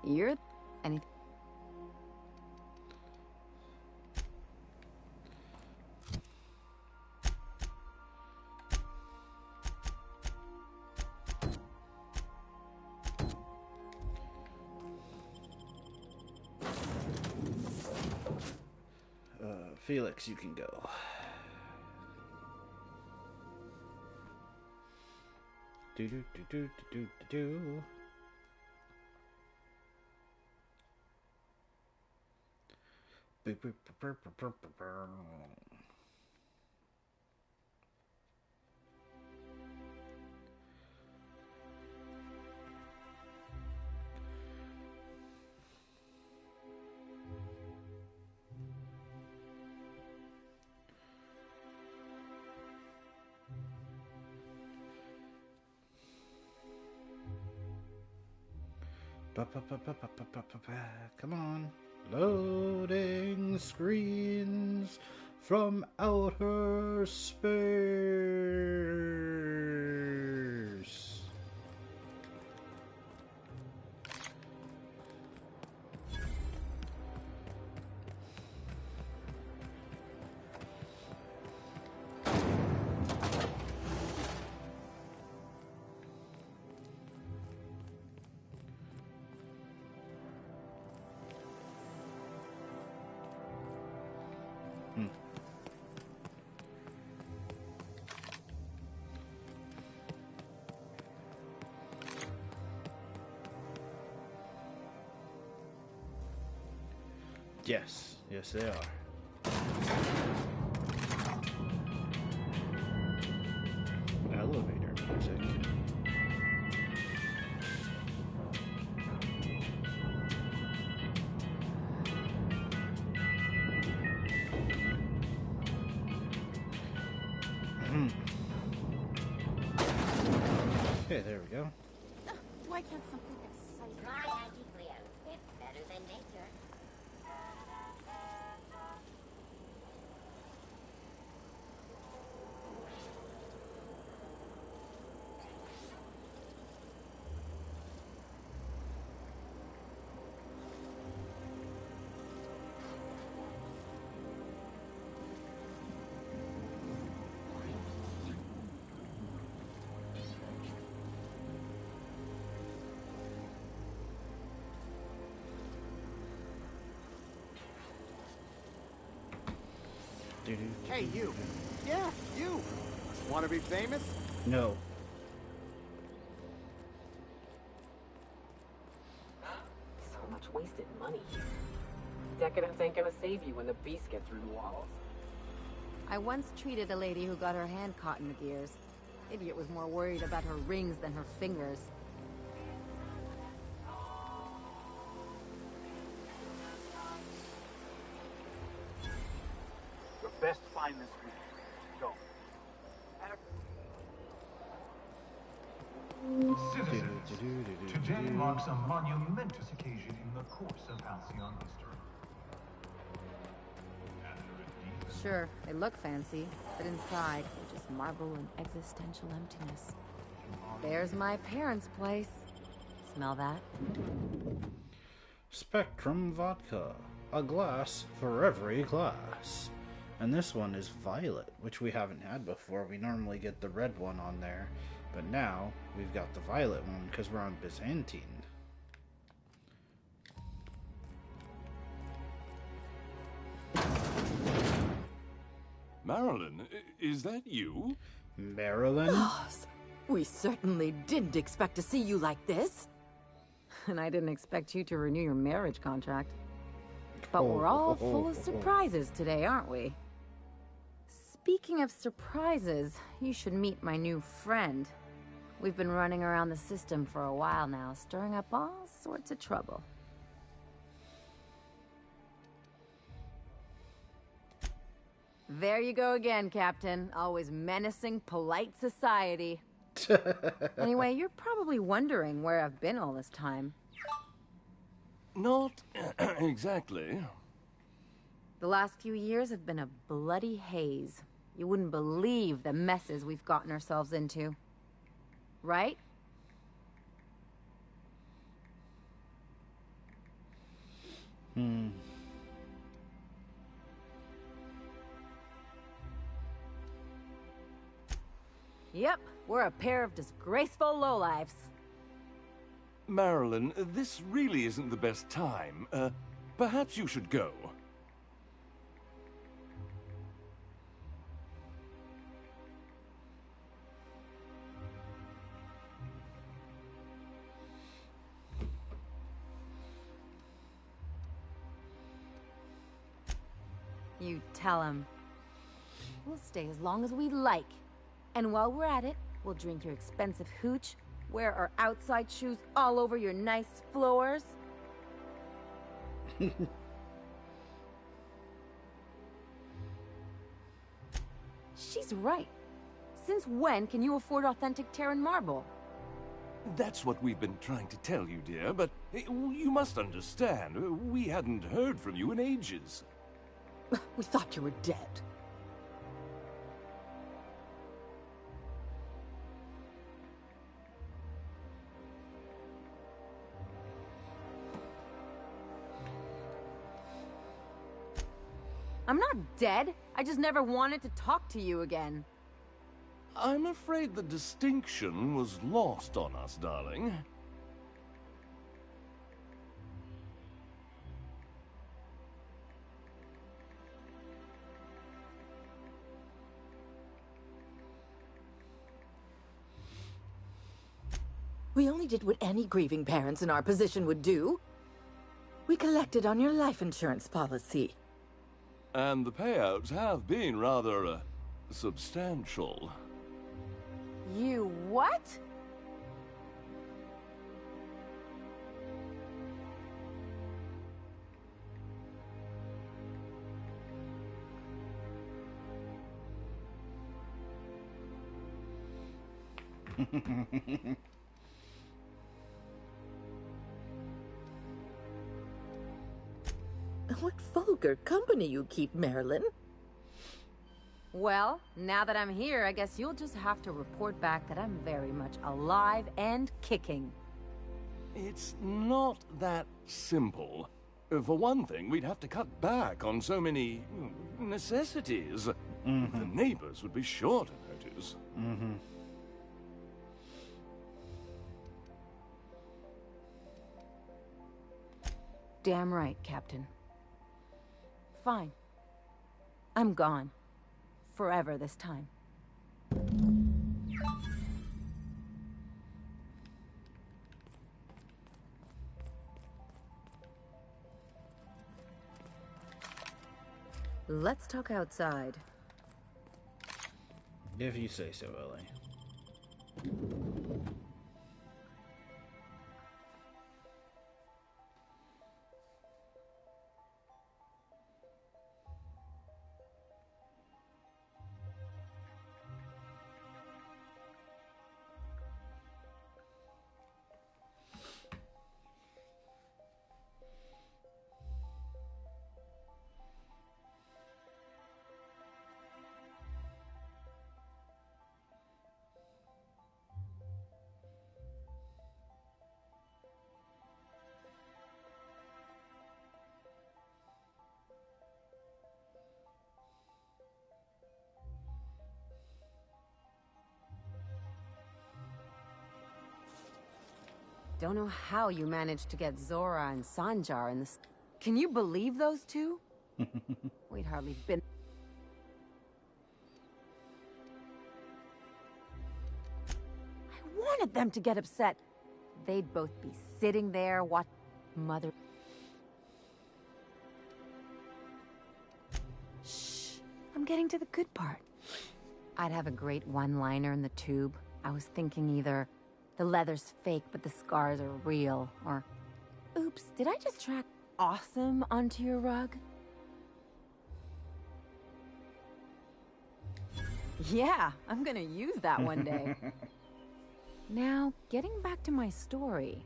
you're anything. Felix, you can go. Do do do do do do do. Boop, boop, boop, boop, boop, boop, boop. Come on. Loading screens from outer space. Yes, yes they are. Elevator music. Okay, there we go. Why can't something exciting? Try Anti-Cleo. It's better than nature. Hey, you. Yeah, you. Want to be famous? No. So much wasted money. Decadence ain't gonna save you when the beasts get through the walls. I once treated a lady who got her hand caught in the gears. Idiot was more worried about her rings than her fingers. find this week. Go. Citizens, today marks a monumentous occasion in the course of Halcyon history. Sure, they look fancy, but inside, they're just marble and existential emptiness. There's my parents' place. Smell that? Spectrum Vodka. A glass for every glass. And this one is violet, which we haven't had before. We normally get the red one on there, but now we've got the violet one because we're on Byzantine. Marilyn, is that you? Marilyn? Boss, we certainly didn't expect to see you like this. And I didn't expect you to renew your marriage contract. But we're all full of surprises today, aren't we? Speaking of surprises, you should meet my new friend. We've been running around the system for a while now, stirring up all sorts of trouble. There you go again, Captain. Always menacing polite society. Anyway, you're probably wondering where I've been all this time. Not exactly. The last few years have been a bloody haze. You wouldn't believe the messes we've gotten ourselves into. Right? Yep, we're a pair of disgraceful lowlifes. Marilyn, this really isn't the best time. Perhaps you should go. You tell him. We'll stay as long as we like. And while we're at it, we'll drink your expensive hooch, wear our outside shoes all over your nice floors. She's right. Since when can you afford authentic Terran marble? That's what we've been trying to tell you, dear, but you must understand, we hadn't heard from you in ages. We thought you were dead. I'm not dead. I just never wanted to talk to you again. I'm afraid the distinction was lost on us, darling. We only did what any grieving parents in our position would do. We collected on your life insurance policy. And the payouts have been rather, substantial. You what? What vulgar company you keep, Marilyn. Well, now that I'm here, I guess you'll just have to report back that I'm very much alive and kicking. It's not that simple. For one thing, we'd have to cut back on so many necessities. The neighbors would be sure to notice. Damn right, Captain. Fine. I'm gone. Forever this time. Let's talk outside. If you say so, Ellie. Don't know how you managed to get Zora and Sanjar in this. Can you believe those two? We'd hardly been. I wanted them to get upset. They'd both be sitting there, what mother. Shh, I'm getting to the good part. I'd have a great one-liner in the tube. I was thinking either the leather's fake, but the scars are real, or oops, did I just track awesome onto your rug? Yeah, I'm gonna use that one day. Now, getting back to my story.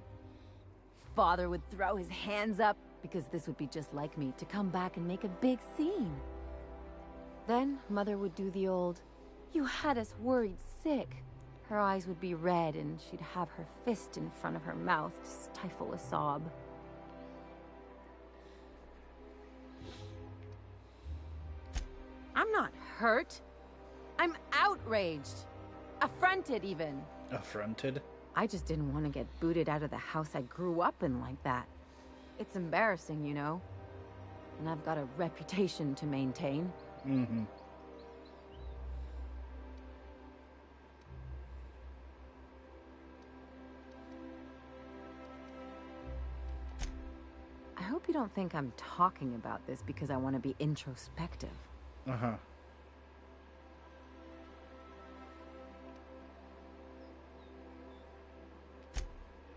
Father would throw his hands up, because this would be just like me, to come back and make a big scene. Then, Mother would do the old, "You had us worried sick." Her eyes would be red, and she'd have her fist in front of her mouth to stifle a sob. I'm not hurt. I'm outraged. Affronted, even. Affronted? I just didn't want to get booted out of the house I grew up in like that. It's embarrassing, you know? And I've got a reputation to maintain. Mm-hmm. I hope you don't think I'm talking about this because I want to be introspective. Uh-huh.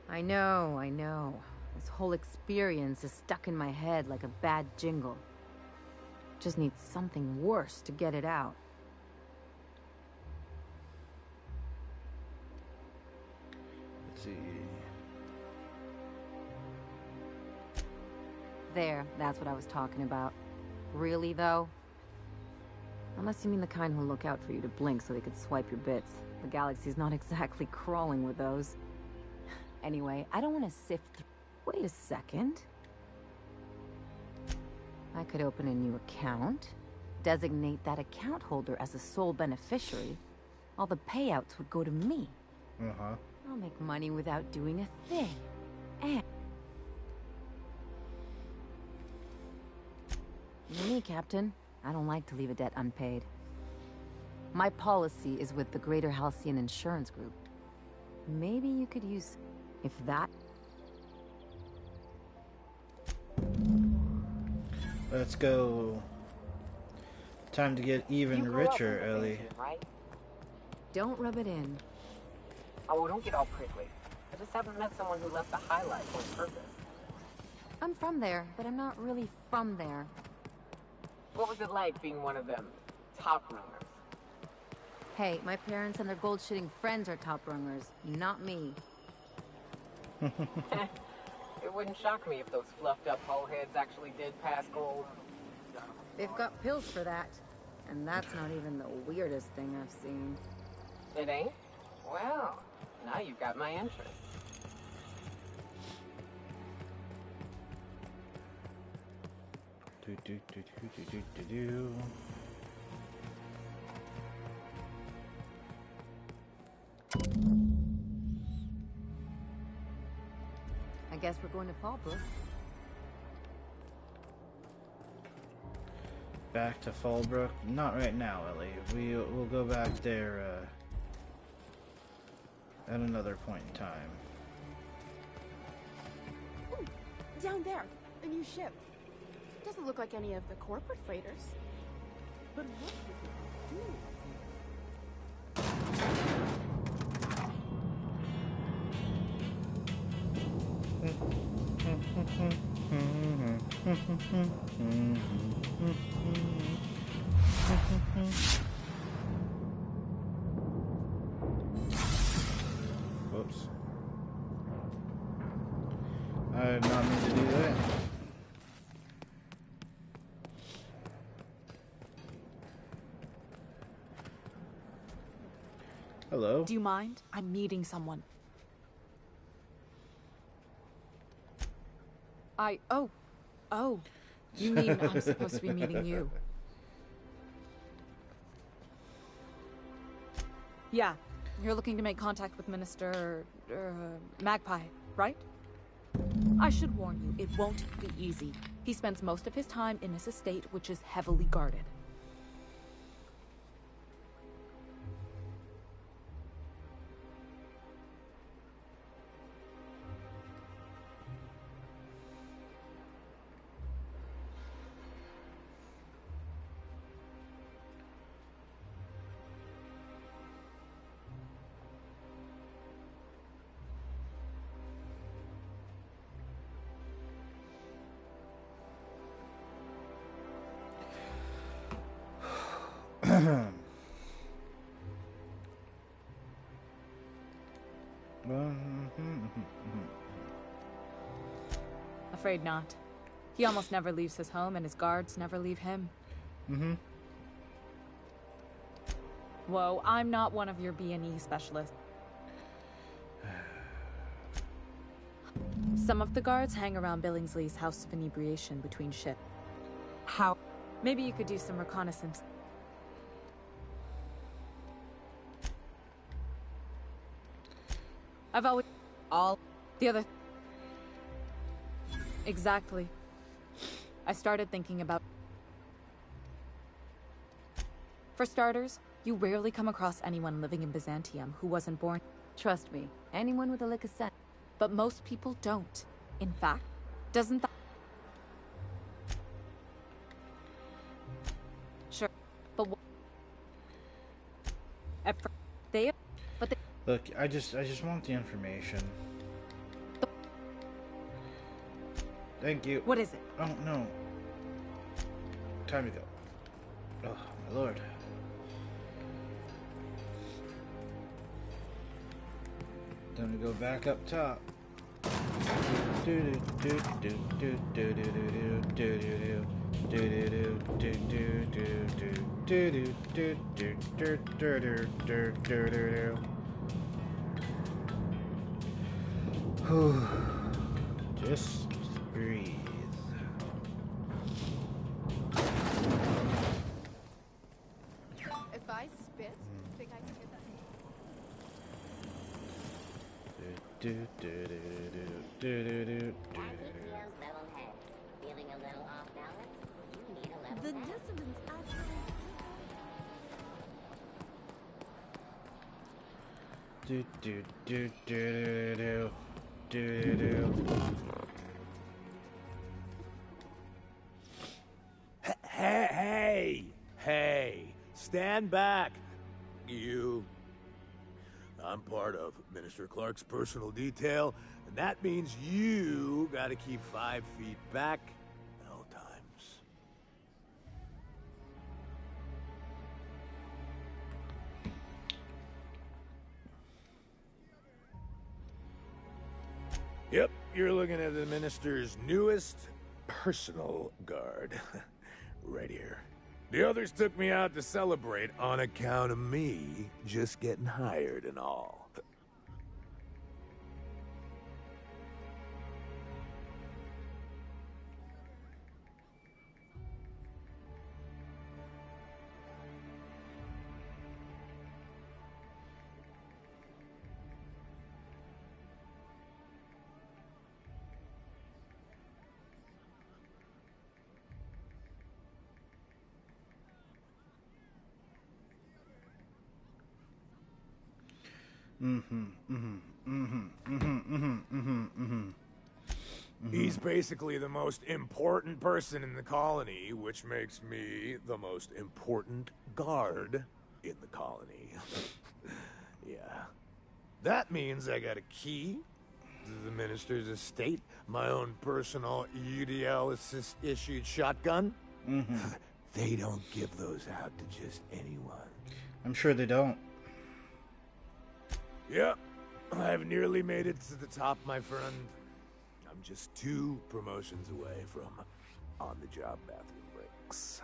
I know. This whole experience is stuck in my head like a bad jingle. Just need something worse to get it out. Let's see. There, that's what I was talking about. Really, though? Unless you mean the kind who'll look out for you to blink so they could swipe your bits. The galaxy's not exactly crawling with those. Anyway, I don't want to sift through. Wait a second. I could open a new account, designate that account holder as a sole beneficiary. All the payouts would go to me. Uh-huh. I'll make money without doing a thing. And you know me, Captain. I don't like to leave a debt unpaid. My policy is with the Greater Halcyon Insurance Group. Maybe you could use... if that... Let's go. Time to get even richer, Ellie. Right? Don't rub it in. Oh, don't get all prickly. I just haven't met someone who left the highlight on purpose. I'm from there, but I'm not really from there. What was it like being one of them top runners? Hey, my parents and their gold-shitting friends are top rungers, not me. It wouldn't shock me if those fluffed up hull heads actually did pass gold. They've got pills for that. And that's not even the weirdest thing I've seen. It ain't? Well, now you've got my interest. Do. I guess we're going to Fallbrook. Back to Fallbrook? Not right now, Ellie. We'll go back there at another point in time. Ooh, down there, a new ship. Doesn't look like any of the corporate freighters. But what would we do? Whoops. I did not mean to do that. Hello? Do you mind? I'm meeting someone. Oh. You mean I'm supposed to be meeting you? Yeah. You're looking to make contact with Minister... Magpie. right? I should warn you, it won't be easy. He spends most of his time in his estate, which is heavily guarded. Afraid not. He almost never leaves his home, and his guards never leave him. Mm-hmm. Whoa, I'm not one of your B&E specialists. Some of the guards hang around Billingsley's House of Inebriation between shifts. How? Maybe you could do some reconnaissance. I've always... The other... Exactly. I started thinking about... For starters, you rarely come across anyone living in Byzantium who wasn't born... Trust me, anyone with a lick of sense. But most people don't. In fact, doesn't that... Sure, but they... But they... Look, I just want the information. Thank you. What is it? Oh, no. Time to go. Oh, my lord. Time to go back up top. Just breathe. If I spit, think I can get that? Feeling a little off balance? You need a level The dissonance actually... Hey, stand back, you. I'm part of Minister Clark's personal detail, and that means you gotta keep 5 feet back at all times. Yep, you're looking at the Minister's newest personal guard. Right here. The others took me out to celebrate on account of me just getting hired and all. He's basically the most important person in the colony, which makes me the most important guard in the colony. Yeah. That means I got a key to the Minister's estate, my own personal UDL-issued shotgun. They don't give those out to just anyone. I'm sure they don't. Yep, I've nearly made it to the top, my friend. I'm just 2 promotions away from on-the-job bathroom breaks.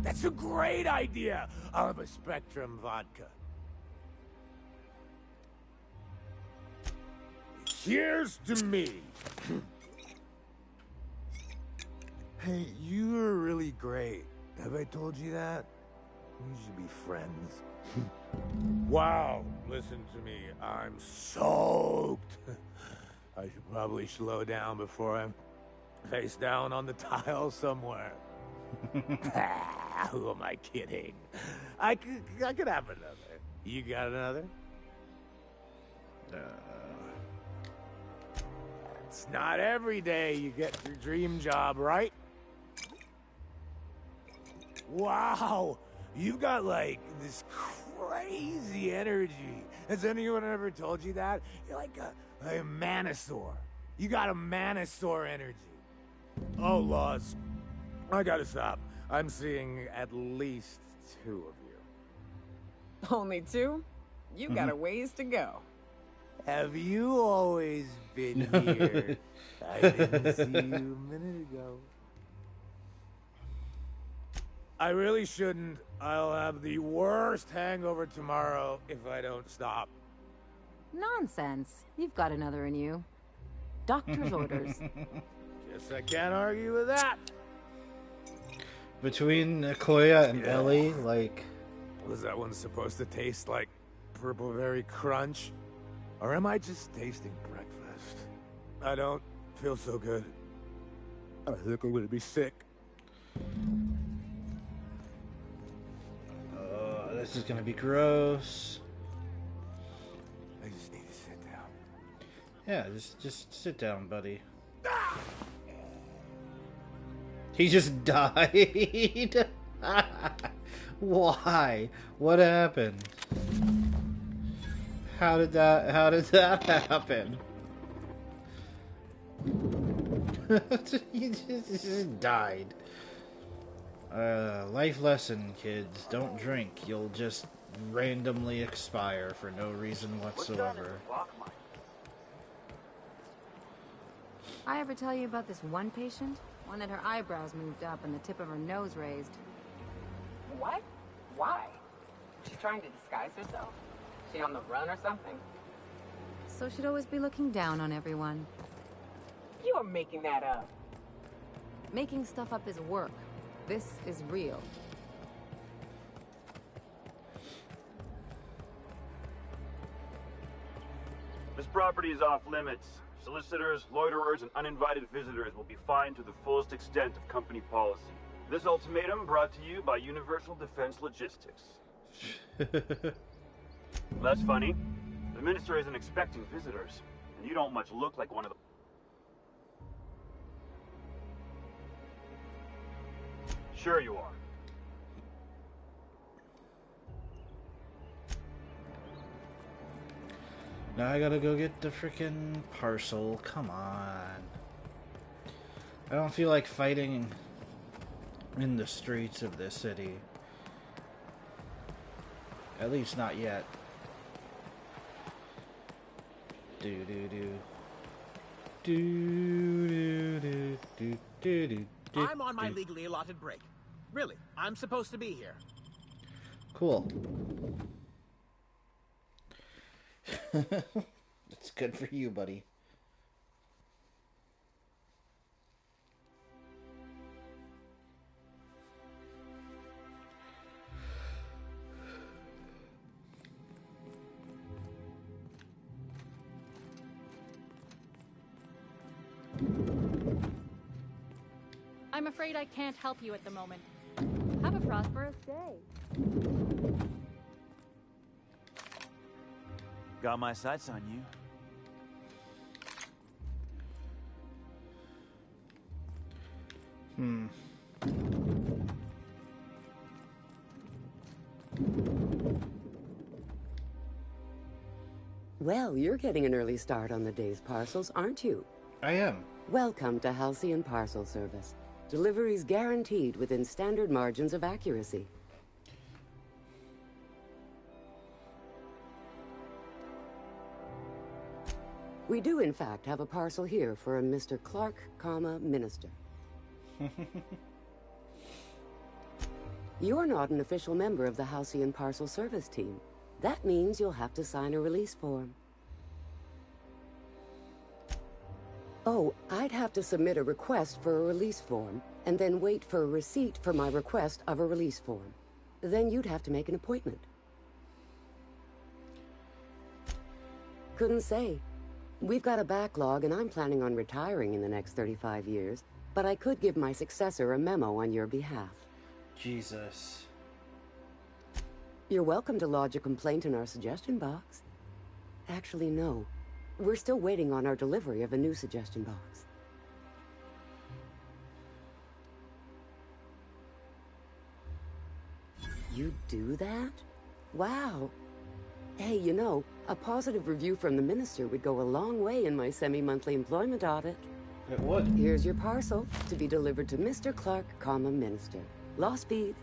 That's a great idea! I'll have a Spectrum vodka. Here's to me! Hey, you are really great. Have I told you that? We should be friends. Wow, listen to me. I'm soaked. I should probably slow down before I'm face down on the tile somewhere. Who am I kidding? I could have another. You got another? It's not every day you get your dream job, right? Wow, you got like this crazy energy. Has anyone ever told you that? You're like a Manosaur. You got a Manosaur energy. Oh, Laws. I gotta stop. I'm seeing at least 2 of you. Only 2? You got a ways to go. Have you always been here? I didn't see you a minute ago. I really shouldn't. I'll have the worst hangover tomorrow if I don't stop. Nonsense. You've got another in you. Doctor's orders. Guess I can't argue with that. Between Koya and Ellie, like... Was that one supposed to taste like Purple Berry Crunch? Or am I just tasting breakfast? I don't feel so good. I think I'm gonna be sick. This is gonna be gross. I just need to sit down. Yeah, just sit down, buddy. He just died. Why? What happened? How did that happen? He just died. Life lesson, kids. Don't drink. You'll just randomly expire for no reason whatsoever. I ever tell you about this one patient? One that her eyebrows moved up and the tip of her nose raised. What? Why? She's trying to disguise herself? She on the run or something? So she'd always be looking down on everyone. You are making that up. Making stuff up is work. This is real. This property is off limits. Solicitors, loiterers, and uninvited visitors will be fined to the fullest extent of company policy. This ultimatum brought to you by Universal Defense Logistics. That's funny. The minister isn't expecting visitors, and you don't much look like one of them. Sure you are. Now I gotta go get the frickin' parcel. Come on. I don't feel like fighting in the streets of this city. At least not yet. Do do do. Do do do do do do. I'm on my legally allotted break. Really, I'm supposed to be here. Cool. That's good for you, buddy. I'm afraid I can't help you at the moment. Have a prosperous day. Got my sights on you. Well, you're getting an early start on the day's parcels, aren't you? I am. Welcome to Halcyon Parcel Service. Deliveries guaranteed within standard margins of accuracy. We do, in fact, have a parcel here for a Mr. Clark, Minister. You're not an official member of the Halcyon Parcel Service team. That means you'll have to sign a release form. Oh, I'd have to submit a request for a release form, and then wait for a receipt for my request of a release form. then you'd have to make an appointment. Couldn't say. We've got a backlog, and I'm planning on retiring in the next 35 years. But I could give my successor a memo on your behalf. Jesus. You're welcome to lodge a complaint in our suggestion box. Actually, no. We're still waiting on our delivery of a new suggestion box. You do that? Wow. Hey, you know, a positive review from the minister would go a long way in my semi-monthly employment audit. It would. Here's your parcel to be delivered to Mr. Clark, Minister. Lost Speed.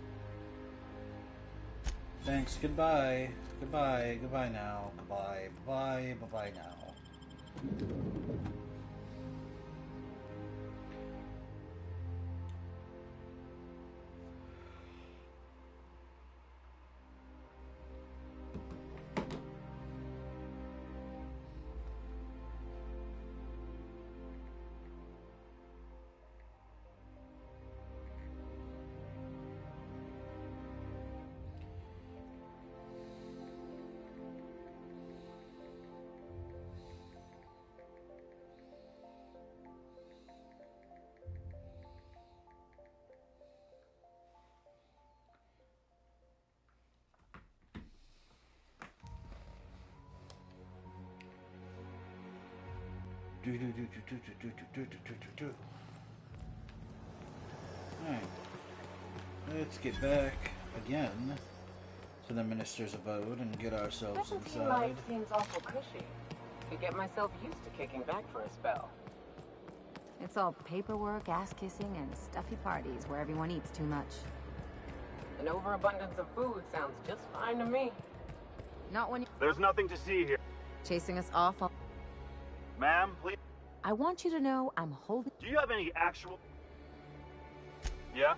Thanks. Goodbye. Goodbye. Goodbye now. Goodbye. Bye. Bye-bye now. Alright. Let's get back again to the minister's abode and get ourselves inside. Life seems awful cushy. Could get myself used to kicking back for a spell. It's all paperwork, ass-kissing, and stuffy parties where everyone eats too much. An overabundance of food sounds just fine to me. Not when you... There's nothing to see here. Chasing us off. Ma'am, please. I want you to know I'm holding... Do you have any actual... Yeah?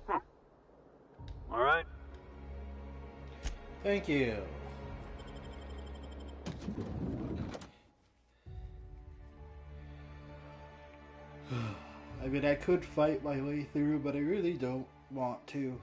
All right. Thank you. I mean, I could fight my way through, but I really don't want to.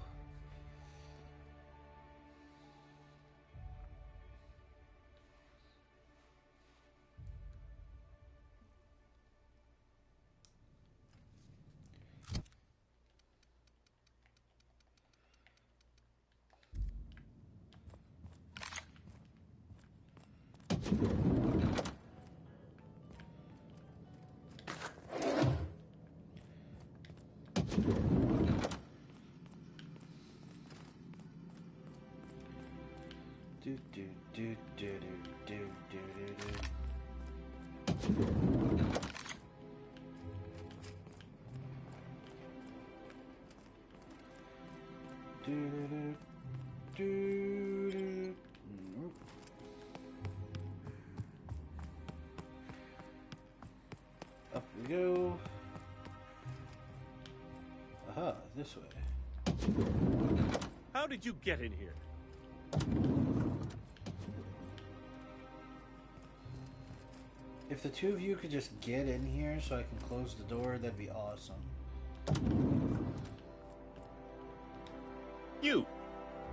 Up we go. Aha, this way. How did you get in here? If the two of you could just get in here so I can close the door, that'd be awesome.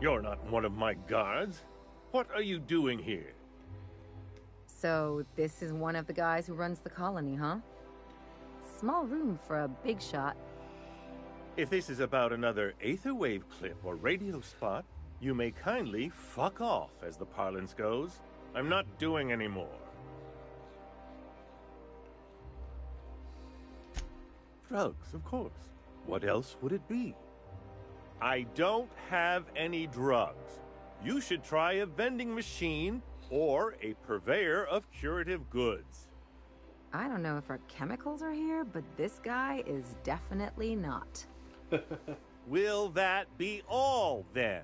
You're not one of my guards. What are you doing here? So, this is one of the guys who runs the colony, huh? Small room for a big shot. If this is about another Aetherwave clip or radio spot, you may kindly fuck off, as the parlance goes. I'm not doing any more. Drugs, of course. What else would it be? I don't have any drugs. You should try a vending machine or a purveyor of curative goods. I don't know if our chemicals are here, but this guy is definitely not. Will that be all, then?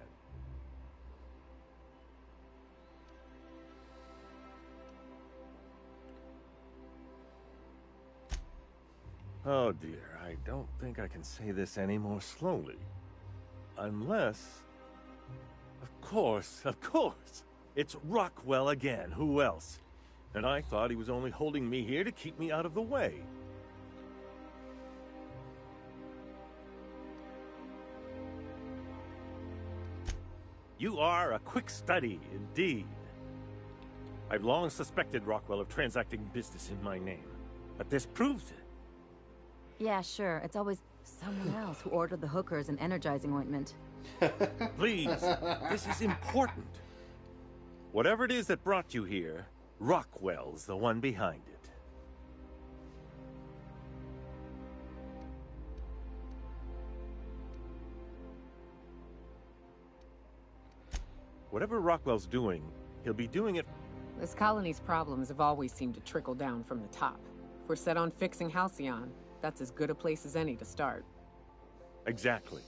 Oh dear, I don't think I can say this any more slowly. Unless... Of course! It's Rockwell again, who else? And I thought he was only holding me here to keep me out of the way. You are a quick study, indeed. I've long suspected Rockwell of transacting business in my name, but this proves it. Yeah, sure. It's always someone else who ordered the hookers and energizing ointment. Please, this is important. Whatever it is that brought you here, Rockwell's the one behind it. Whatever Rockwell's doing, he'll be doing it... This colony's problems have always seemed to trickle down from the top. If we're set on fixing Halcyon, that's as good a place as any to start. Exactly.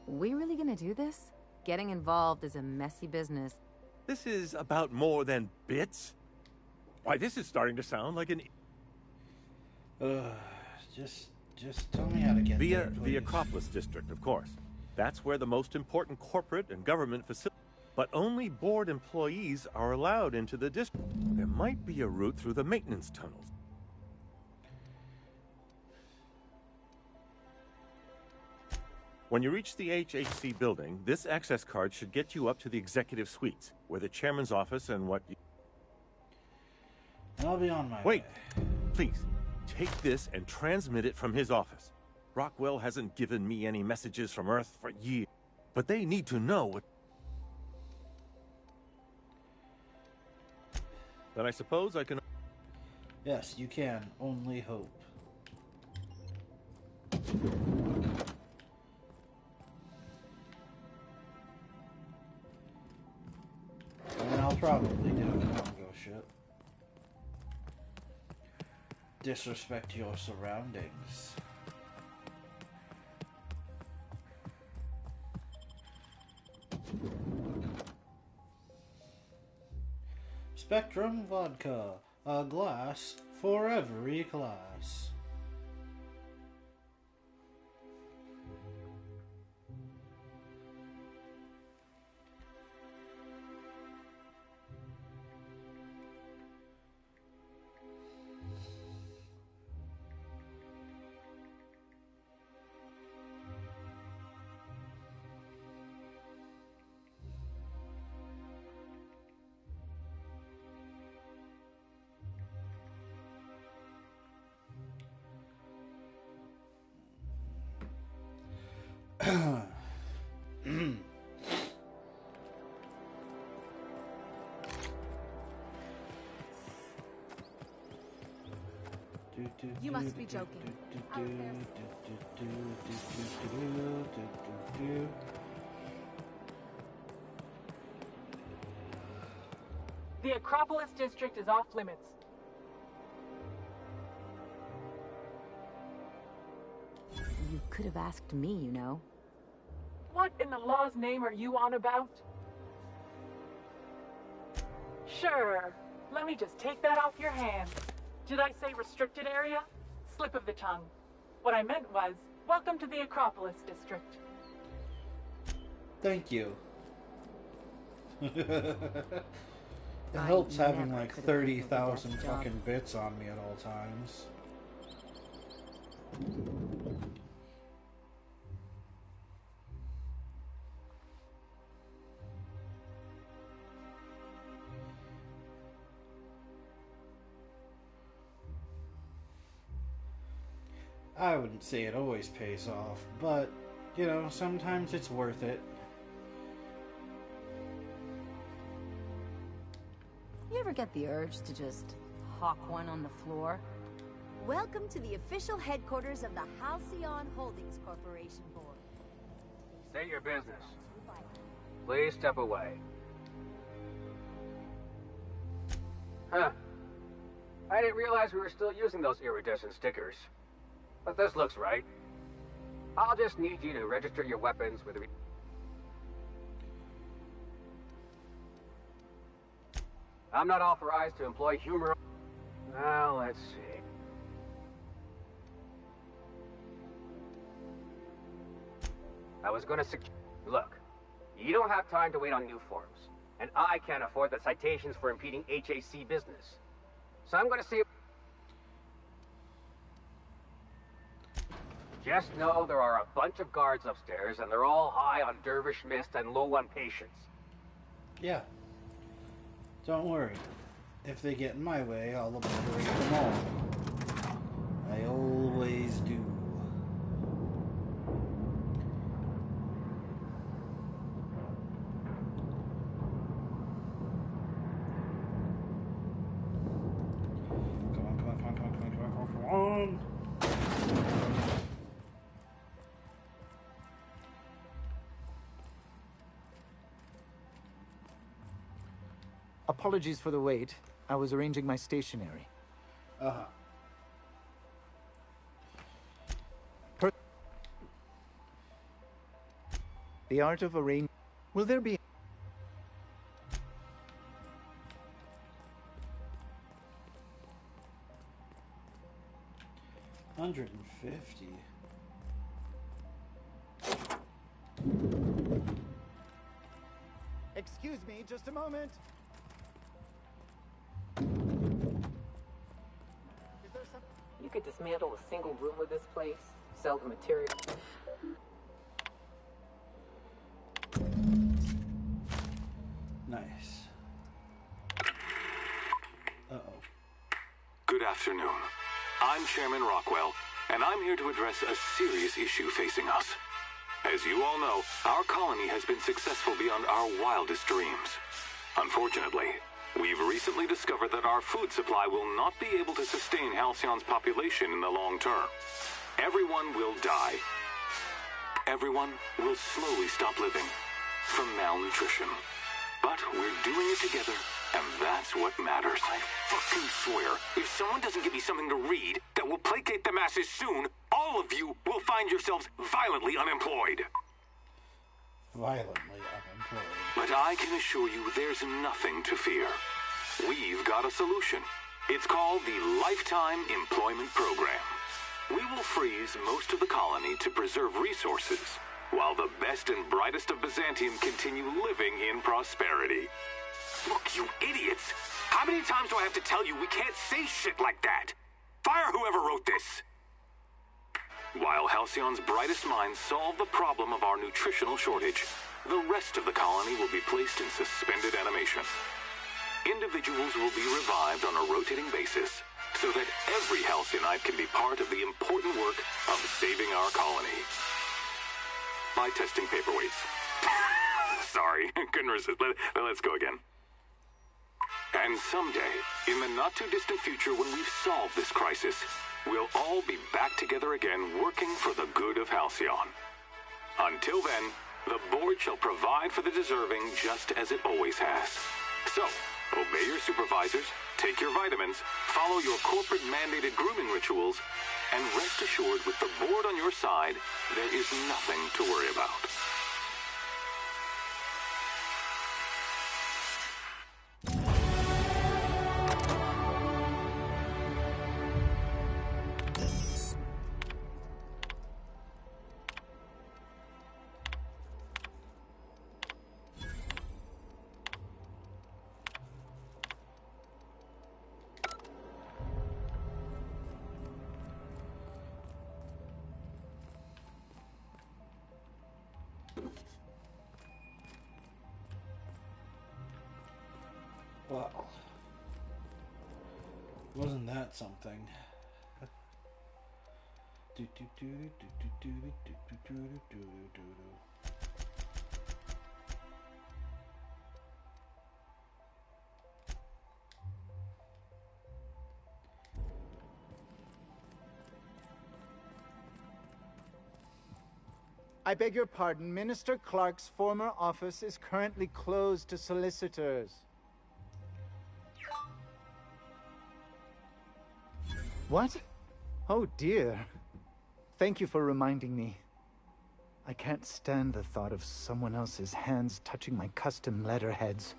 We really gonna do this? Getting involved is a messy business. This is about more than bits. Why, this is starting to sound like an... Just tell me how to get there, please. The Acropolis District, of course. That's where the most important corporate and government facilities... But only board employees are allowed into the district. There might be a route through the maintenance tunnels. When you reach the HHC building, this access card should get you up to the executive suites, where the chairman's office and what you... I'll be on my way. Please, take this and transmit it from his office. Rockwell hasn't given me any messages from Earth for years, but they need to know what... Then I suppose I can... Yes, you can. Only hope. And I'll probably do it. I'll go shit. Disrespect your surroundings. Spectrum vodka, a glass for every class. You must be joking. The Acropolis District is off limits. You could have asked me, you know. What in the law's name are you on about? Sure. Let me just take that off your hands. Did I say restricted area? Slip of the tongue. What I meant was, welcome to the Acropolis District. Thank you. It helps having like 30,000 fucking bits on me at all times. I wouldn't say it always pays off, but, you know, sometimes it's worth it. You ever get the urge to just hawk one on the floor? Welcome to the official headquarters of the Halcyon Holdings Corporation Board. State your business. Please step away. Huh. I didn't realize we were still using those iridescent stickers. But this looks right. I'll just need you to register your weapons with the... I'm not authorized to employ humor... Now, let's see. I was gonna suggest... Look, you don't have time to wait on new forms. And I can't afford the citations for impeding HAC business. So I'm gonna see... Just know there are a bunch of guards upstairs, and they're all high on dervish mist and low on patience. Yeah. Don't worry. If they get in my way, I'll obliterate them all. I always do. Come on, come on, come on, come on, come on, come on, come on, come on. Apologies for the wait. I was arranging my stationery. Uh-huh. The art of arranging. Will there be... 150. Excuse me, just a moment. You could dismantle a single room of this place, sell the material. Nice. Uh-oh. Good afternoon. I'm Chairman Rockwell, and I'm here to address a serious issue facing us. As you all know, our colony has been successful beyond our wildest dreams. Unfortunately, we've recently discovered that our food supply will not be able to sustain Halcyon's population in the long term. Everyone will die. Everyone will slowly stop living from malnutrition. But we're doing it together, and that's what matters. I fucking swear, if someone doesn't give me something to read that will placate the masses soon, all of you will find yourselves violently unemployed. Violently unemployed. But I can assure you there's nothing to fear. We've got a solution. It's called the Lifetime Employment Program. We will freeze most of the colony to preserve resources, while the best and brightest of Byzantium continue living in prosperity. Look, you idiots! How many times do I have to tell you we can't say shit like that? Fire whoever wrote this! While Halcyon's brightest minds solve the problem of our nutritional shortage, the rest of the colony will be placed in suspended animation. Individuals will be revived on a rotating basis, so that every Halcyonite can be part of the important work of saving our colony. By testing paperweights. Sorry, couldn't resist. Let's go again. And someday, in the not-too-distant future when we've solved this crisis, we'll all be back together again working for the good of Halcyon. Until then, the board shall provide for the deserving just as it always has. So, obey your supervisors, take your vitamins, follow your corporate-mandated grooming rituals, and rest assured with the board on your side, there is nothing to worry about. Well, wasn't that something? I beg your pardon. Minister Clark's former office is currently closed to solicitors. What? Oh dear. Thank you for reminding me. I can't stand the thought of someone else's hands touching my custom letterheads.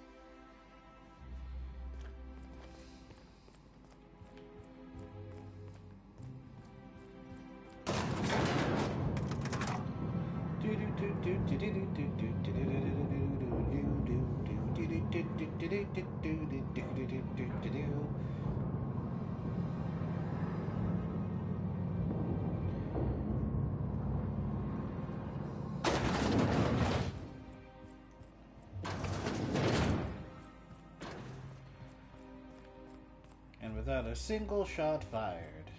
And without a single shot fired.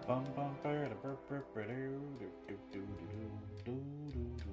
Bum bum ba da bur bur bur doo doo doo doo doo doo doo doo.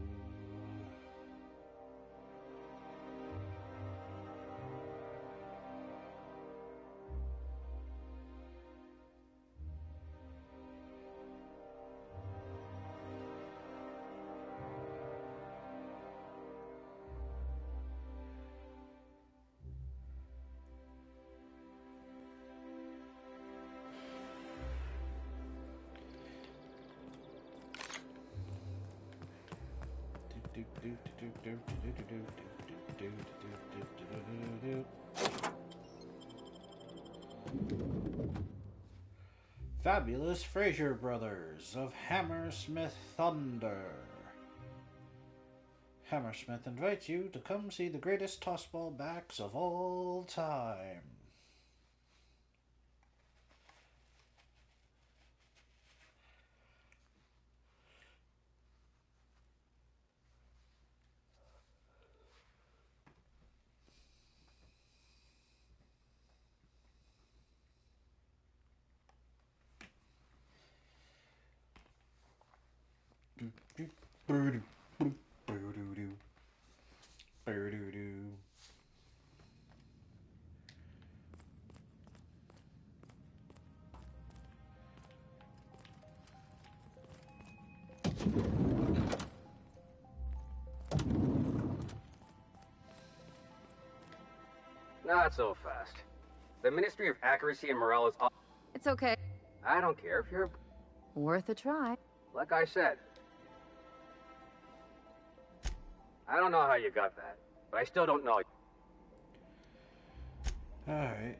Fabulous Fraser Brothers of Hammersmith Thunder. Hammersmith invites you to come see the greatest tossball backs of all time. Not so fast. The Ministry of Accuracy and Morale is up. It's okay. I don't care if you're... Worth a try. Like I said. I don't know how you got that, but I still don't know. Alright.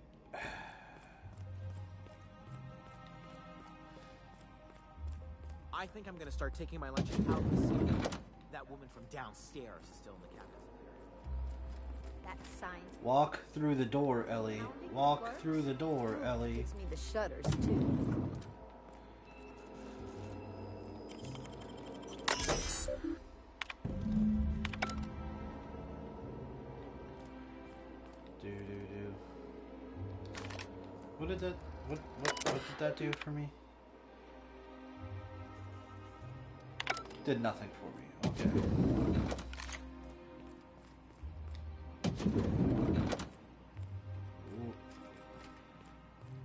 I think I'm gonna start taking my lunch out of the city. That woman from downstairs is still in the cafeteria. That sign. Walk through the door, Ellie. Walk through the door, Ellie. Gives me the shudders too. What did that what did that do for me? Did nothing for me. Okay. Ooh.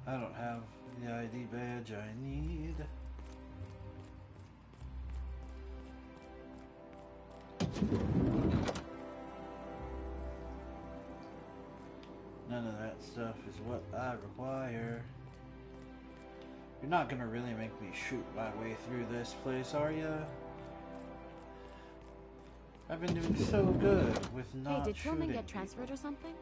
I don't have the ID badge I need. None of that stuff is what I require. You're not gonna really make me shoot my way through this place, are ya? I've been doing so good with not Hey, did shooting. Tillman get transferred or something?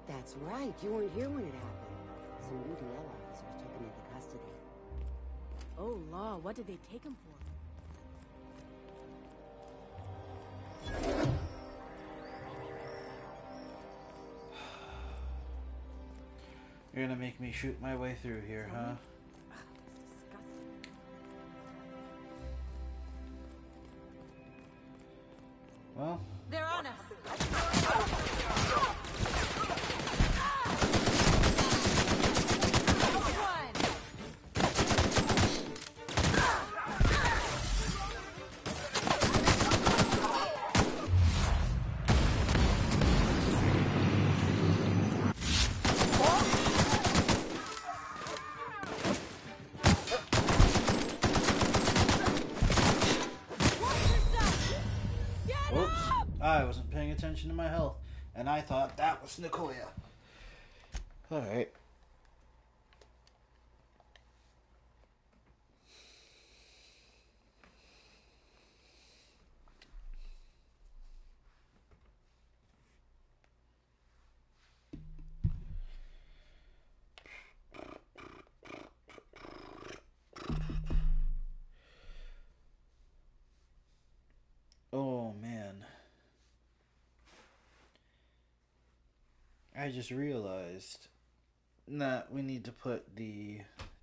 That's right. You weren't here when it happened. Some UDL officers took him into custody. Oh, law, what did they take him for? You're gonna make me shoot my way through here, huh? Well, They're on us! I wasn't paying attention to my health, and I thought that was Nicoya. Alright. Oh man. I just realized that we need to put the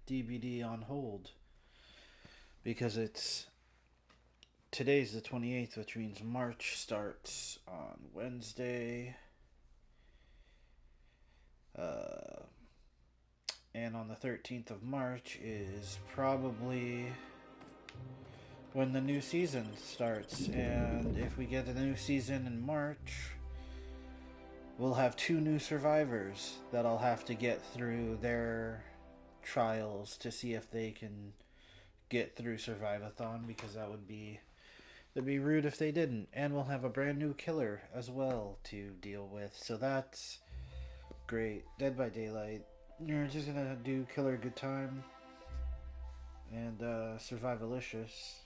DBD on hold because today's the 28th, which means March starts on Wednesday. And on the 13th of March is probably when the new season starts. And if we get a new season in March, we'll have 2 new survivors that I'll have to get through their trials to see if they can get through Survivathon, because that'd be rude if they didn't. And we'll have a brand new killer as well to deal with. So that's great. Dead by Daylight. You're just gonna do Killer Good Time and Survivalicious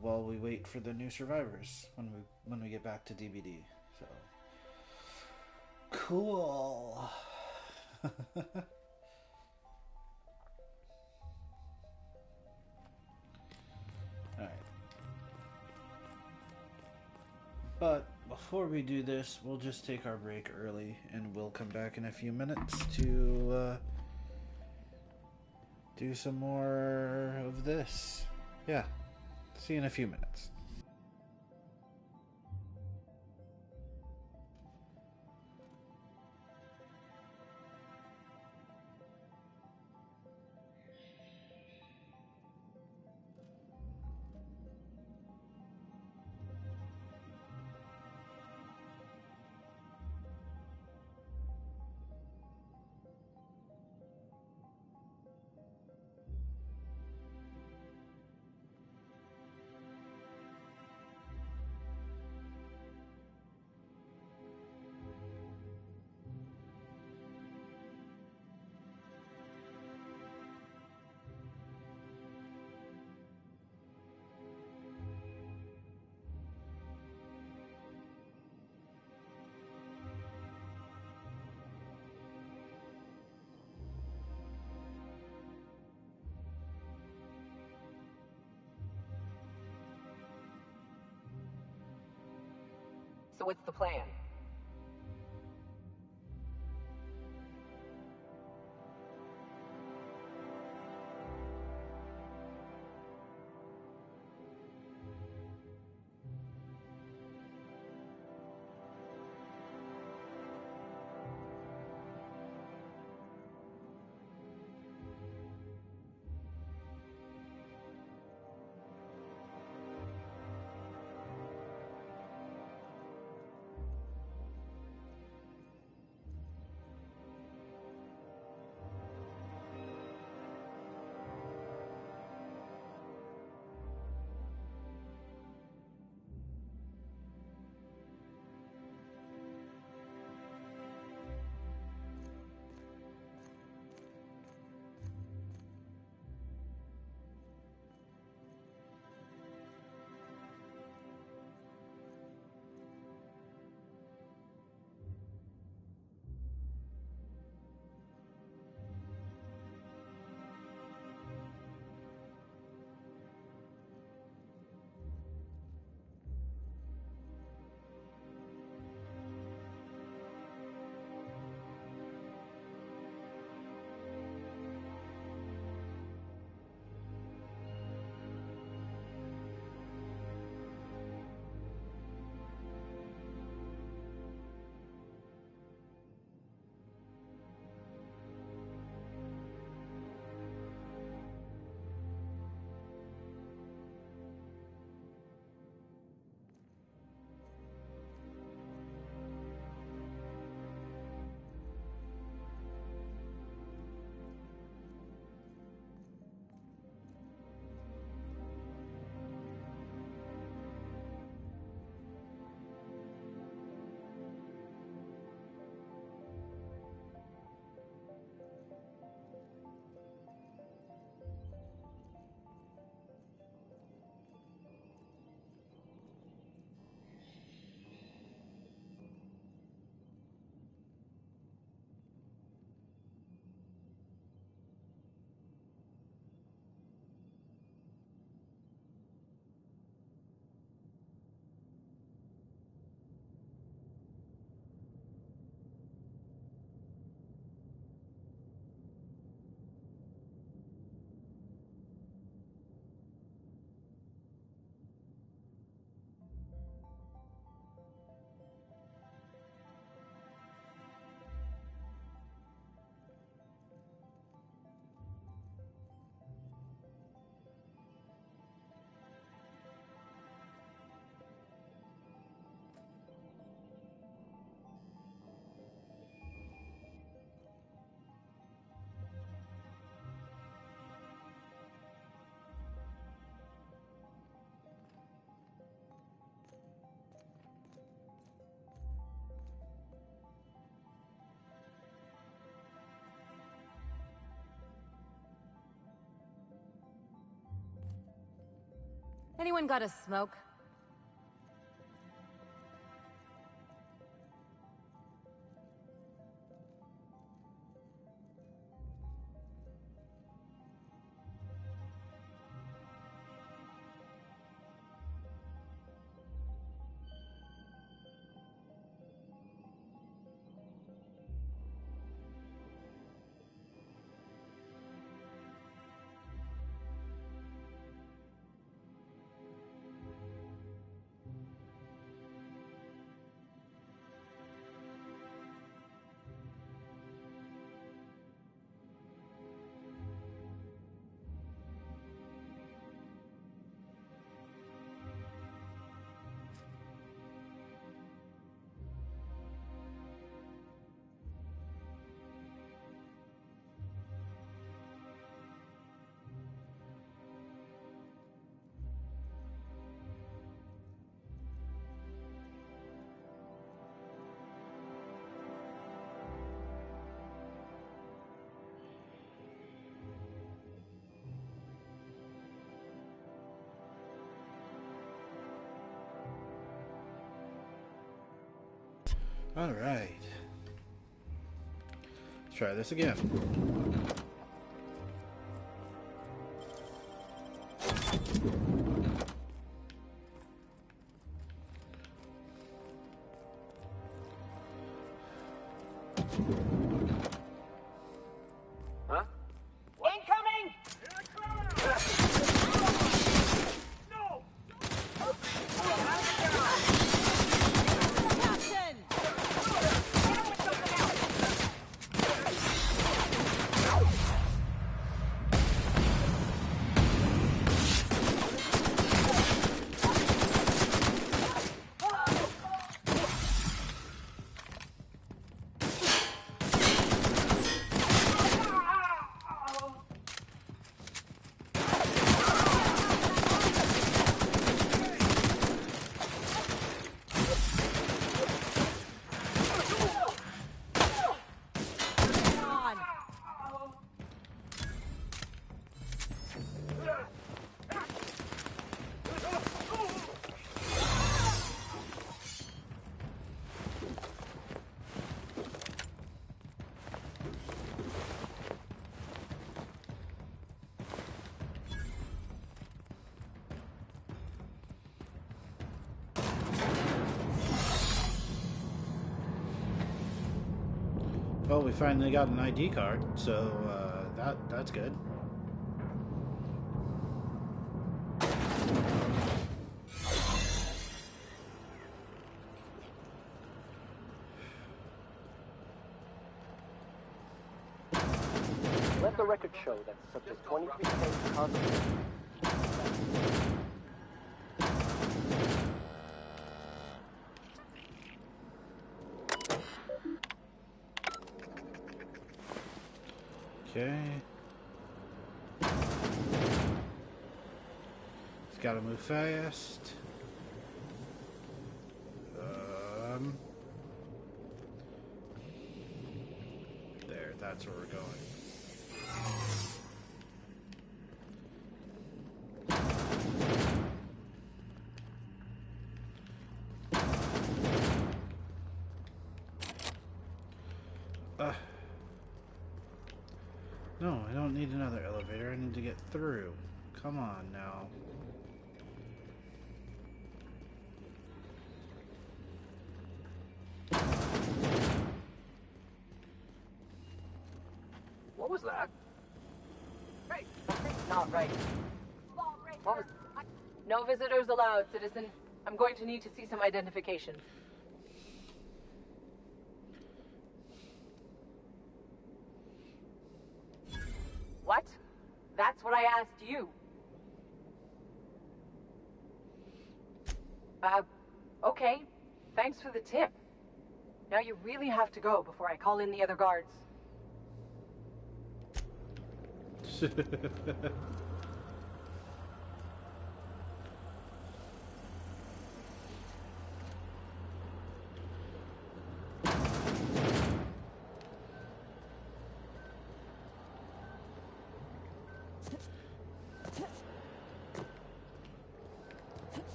while we wait for the new survivors when we get back to DBD. So cool. Alright. But before we do this, we'll just take our break early, and we'll come back in a few minutes to do some more of this. Yeah, see you in a few minutes. So what's the plan? Anyone got a smoke? All right. Let's try this again. Huh? Incoming! Well, we finally got an ID card, so that's good. Let the record show that subject 23K constable. Okay. It's gotta move fast. There, that's where we're going. No, I don't need another elevator. I need to get through. Come on now. What was that? Hey, something's not right. What was... No visitors allowed, citizen. I'm going to need to see some identification. What? That's what I asked you. Okay. Thanks for the tip. Now you really have to go before I call in the other guards.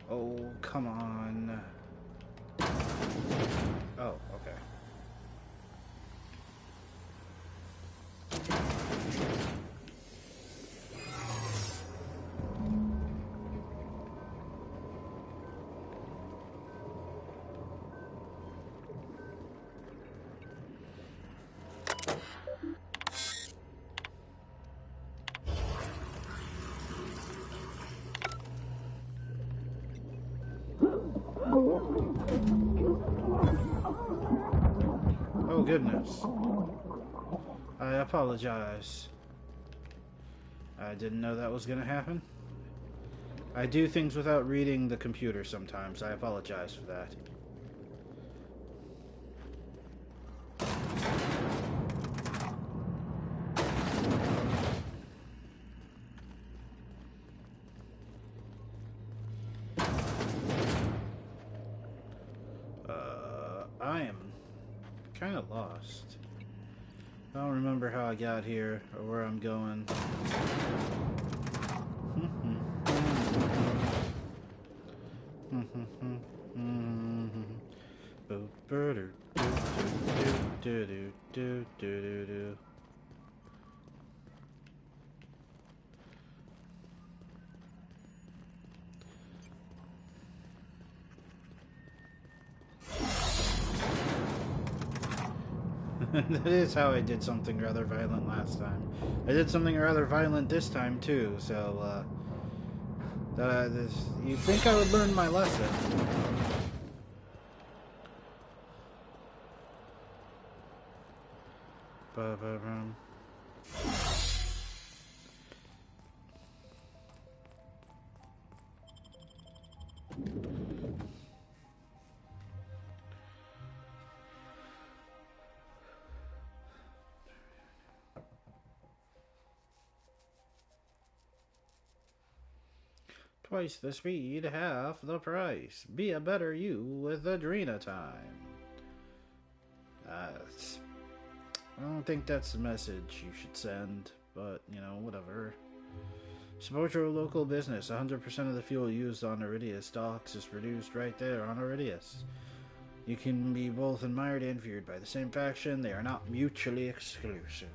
Oh, come on. Oh, okay. Oh, goodness. I apologize. I didn't know that was going to happen. I do things without reading the computer sometimes. I apologize for that. I am kind of lost. I don't remember how I got here or where I'm going. That is how I did something rather violent last time. I did something rather violent this time too, so you'd think I would learn my lesson. Twice the speed, half the price. Be a better you with Adrena time. I don't think that's the message you should send, but, you know, whatever. Support your local business. 100% of the fuel used on Iridius docks is produced right there on Iridius. You can be both admired and feared by the same faction. They are not mutually exclusive.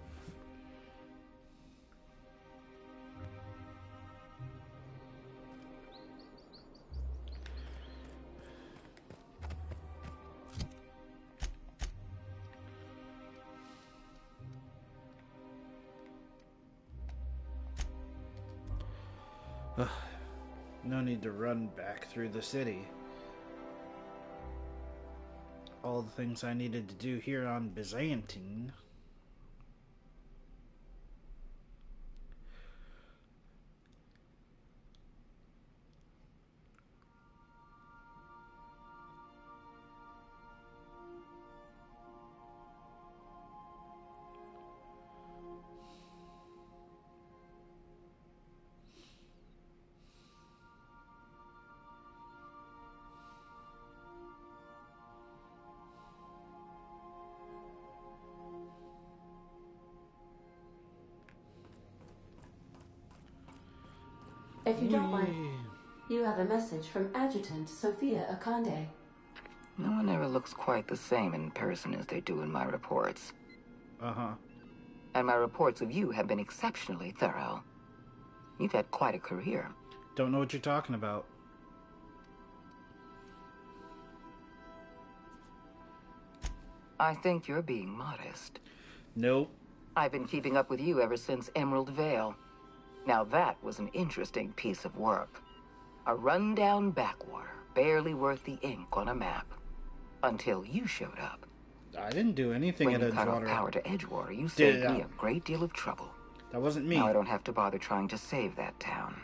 No need to run back through the city. All the things I needed to do here on Byzantine. If you don't mind, you have a message from Adjutant Sophia Akande. No one ever looks quite the same in person as they do in my reports. Uh-huh. And my reports of you have been exceptionally thorough. You've had quite a career. Don't know what you're talking about. I think you're being modest. Nope. I've been keeping up with you ever since Emerald Vale. Now that was an interesting piece of work. A rundown backwater, barely worth the ink on a map. Until you showed up. I didn't do anything at When you cut Edgewater. off power to Edgewater, you saved me Yeah. a great deal of trouble. That wasn't me. Now I don't have to bother trying to save that town.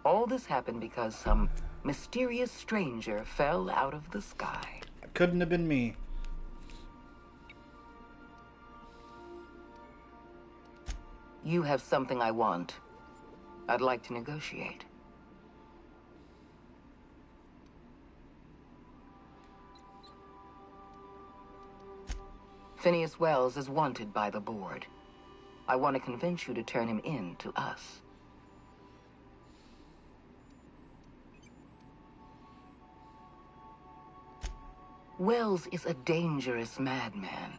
All this happened because some mysterious stranger fell out of the sky. Couldn't have been me. You have something I want. I'd like to negotiate. Phineas Wells is wanted by the board. I want to convince you to turn him in to us. Wells is a dangerous madman.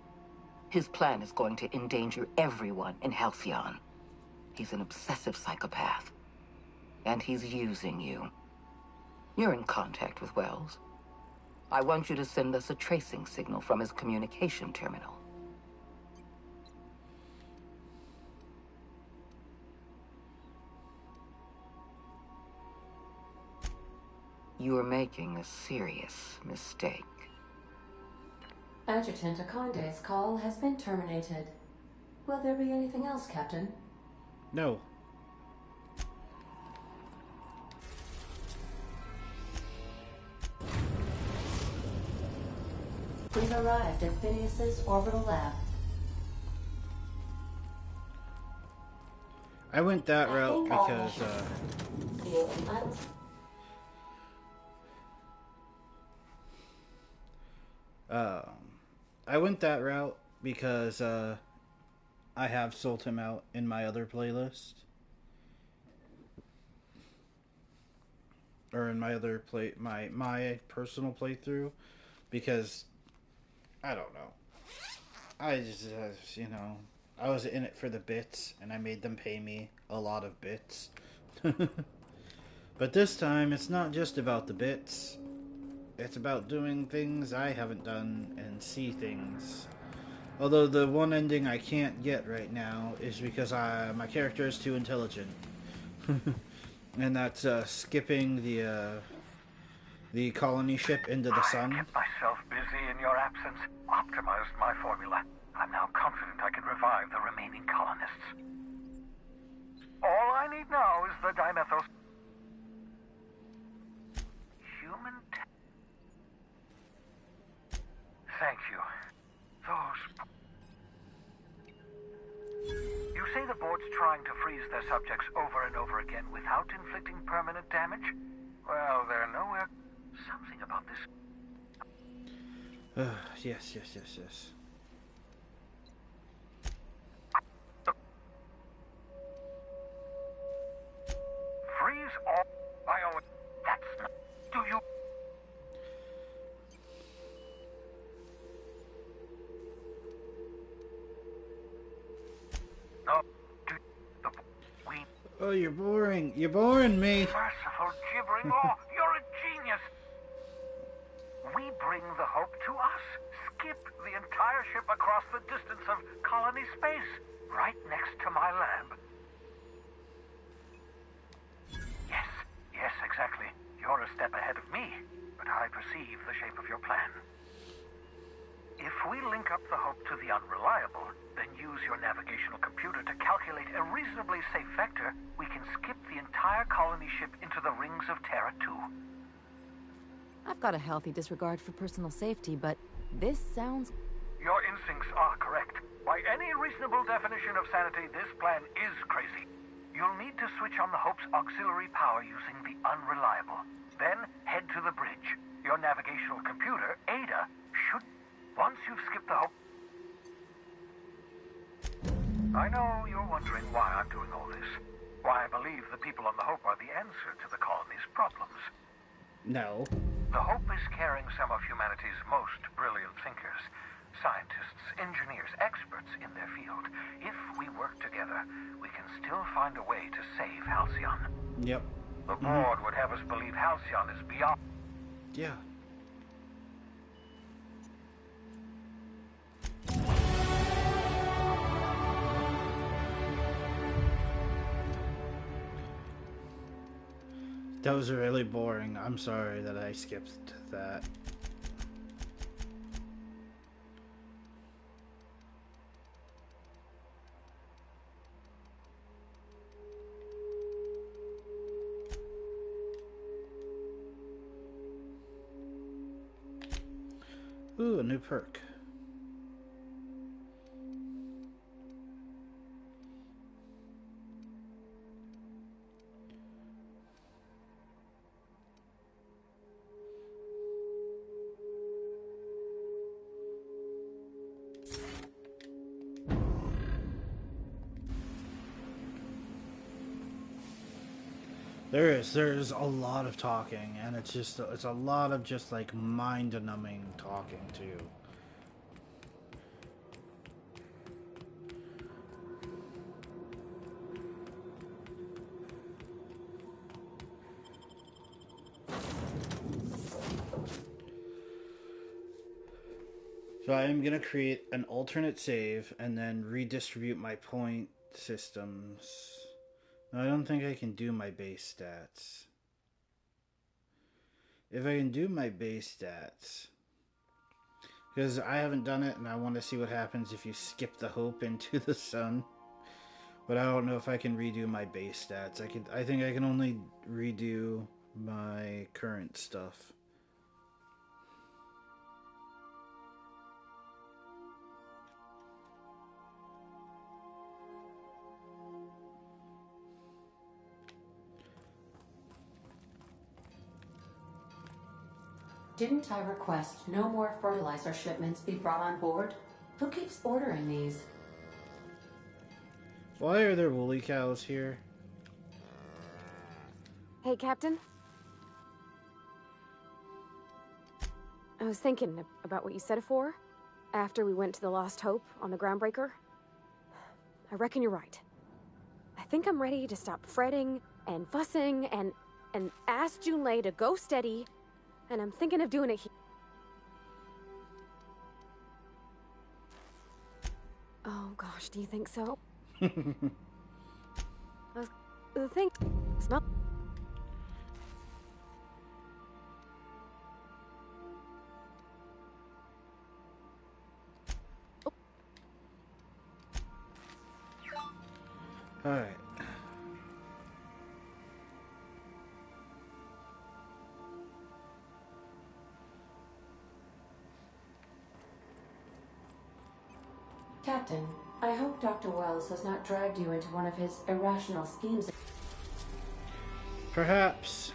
His plan is going to endanger everyone in Halcyon. He's an obsessive psychopath. And he's using you. You're in contact with Wells. I want you to send us a tracing signal from his communication terminal. You're making a serious mistake. Adjutant Akonde's call has been terminated. Will there be anything else, Captain? No. We've arrived at Phineas's orbital lab. I went that route because, I went that route because, I have sold him out in my other playlist. Or in my other my personal playthrough. Because, I don't know. I just, you know, I was in it for the bits, and I made them pay me a lot of bits. But this time, it's not just about the bits. It's about doing things I haven't done and see things. Although the one ending I can't get right now is because my character is too intelligent. And that's skipping the colony ship into the sun. I kept myself busy in your absence, optimized my formula. I'm now confident I can revive the remaining colonists. All I need now is the dimethyl... human... Thank you. Those... You say the board's trying to freeze their subjects over and over again without inflicting permanent damage? Well, they're nowhere... Something about this... Yes. Freeze all... That's not... Do you... No. Oh, you're boring. You're boring me. Merciful gibbering. Oh, you're a genius. We bring the hope to us. Skip the entire ship across the distance of colony space, right next to my lab. Yes, exactly. You're a step ahead of me, but I perceive the shape of your plan. If we link up the hope to the unreliable, then use your navigational computer to calculate a reasonably safe vector, we can skip the entire colony ship into the rings of Terra 2. I've got a healthy disregard for personal safety, but this sounds... Your instincts are correct. By any reasonable definition of sanity, this plan is crazy. You'll need to switch on the Hope's auxiliary power using the unreliable. Then head to the bridge. Your navigational computer, Ada, should... Once you've skipped the Hope... I know you're wondering why I'm doing all this. Why I believe the people on the Hope are the answer to the colony's problems. No. The Hope is carrying some of humanity's most brilliant thinkers. Scientists, engineers, experts in their field. If we work together, we can still find a way to save Halcyon. Yep. The board would have us believe Halcyon is beyond... Yeah. That was really boring. I'm sorry that I skipped that. Ooh, a new perk. There's a lot of talking, and it's a lot of just like mind-numbing talking too. So I am gonna create an alternate save and then redistribute my point systems. No, I don't think I can do my base stats. If I can do my base stats, because I haven't done it and I want to see what happens if you skip the hope into the sun. But I don't know if I can redo my base stats. I think I can only redo my current stuff. Didn't I request no more fertilizer shipments be brought on board? Who keeps ordering these? Why are there woolly cows here? Hey, Captain. I was thinking about what you said afore, after we went to the Lost Hope on the Groundbreaker. I reckon you're right. I think I'm ready to stop fretting and fussing and ask Junlei to go steady, and I'm thinking of doing it here. Oh gosh, do you think so? The thing... Smell... Alright. Captain, I hope Dr. Wells has not dragged you into one of his irrational schemes. Perhaps.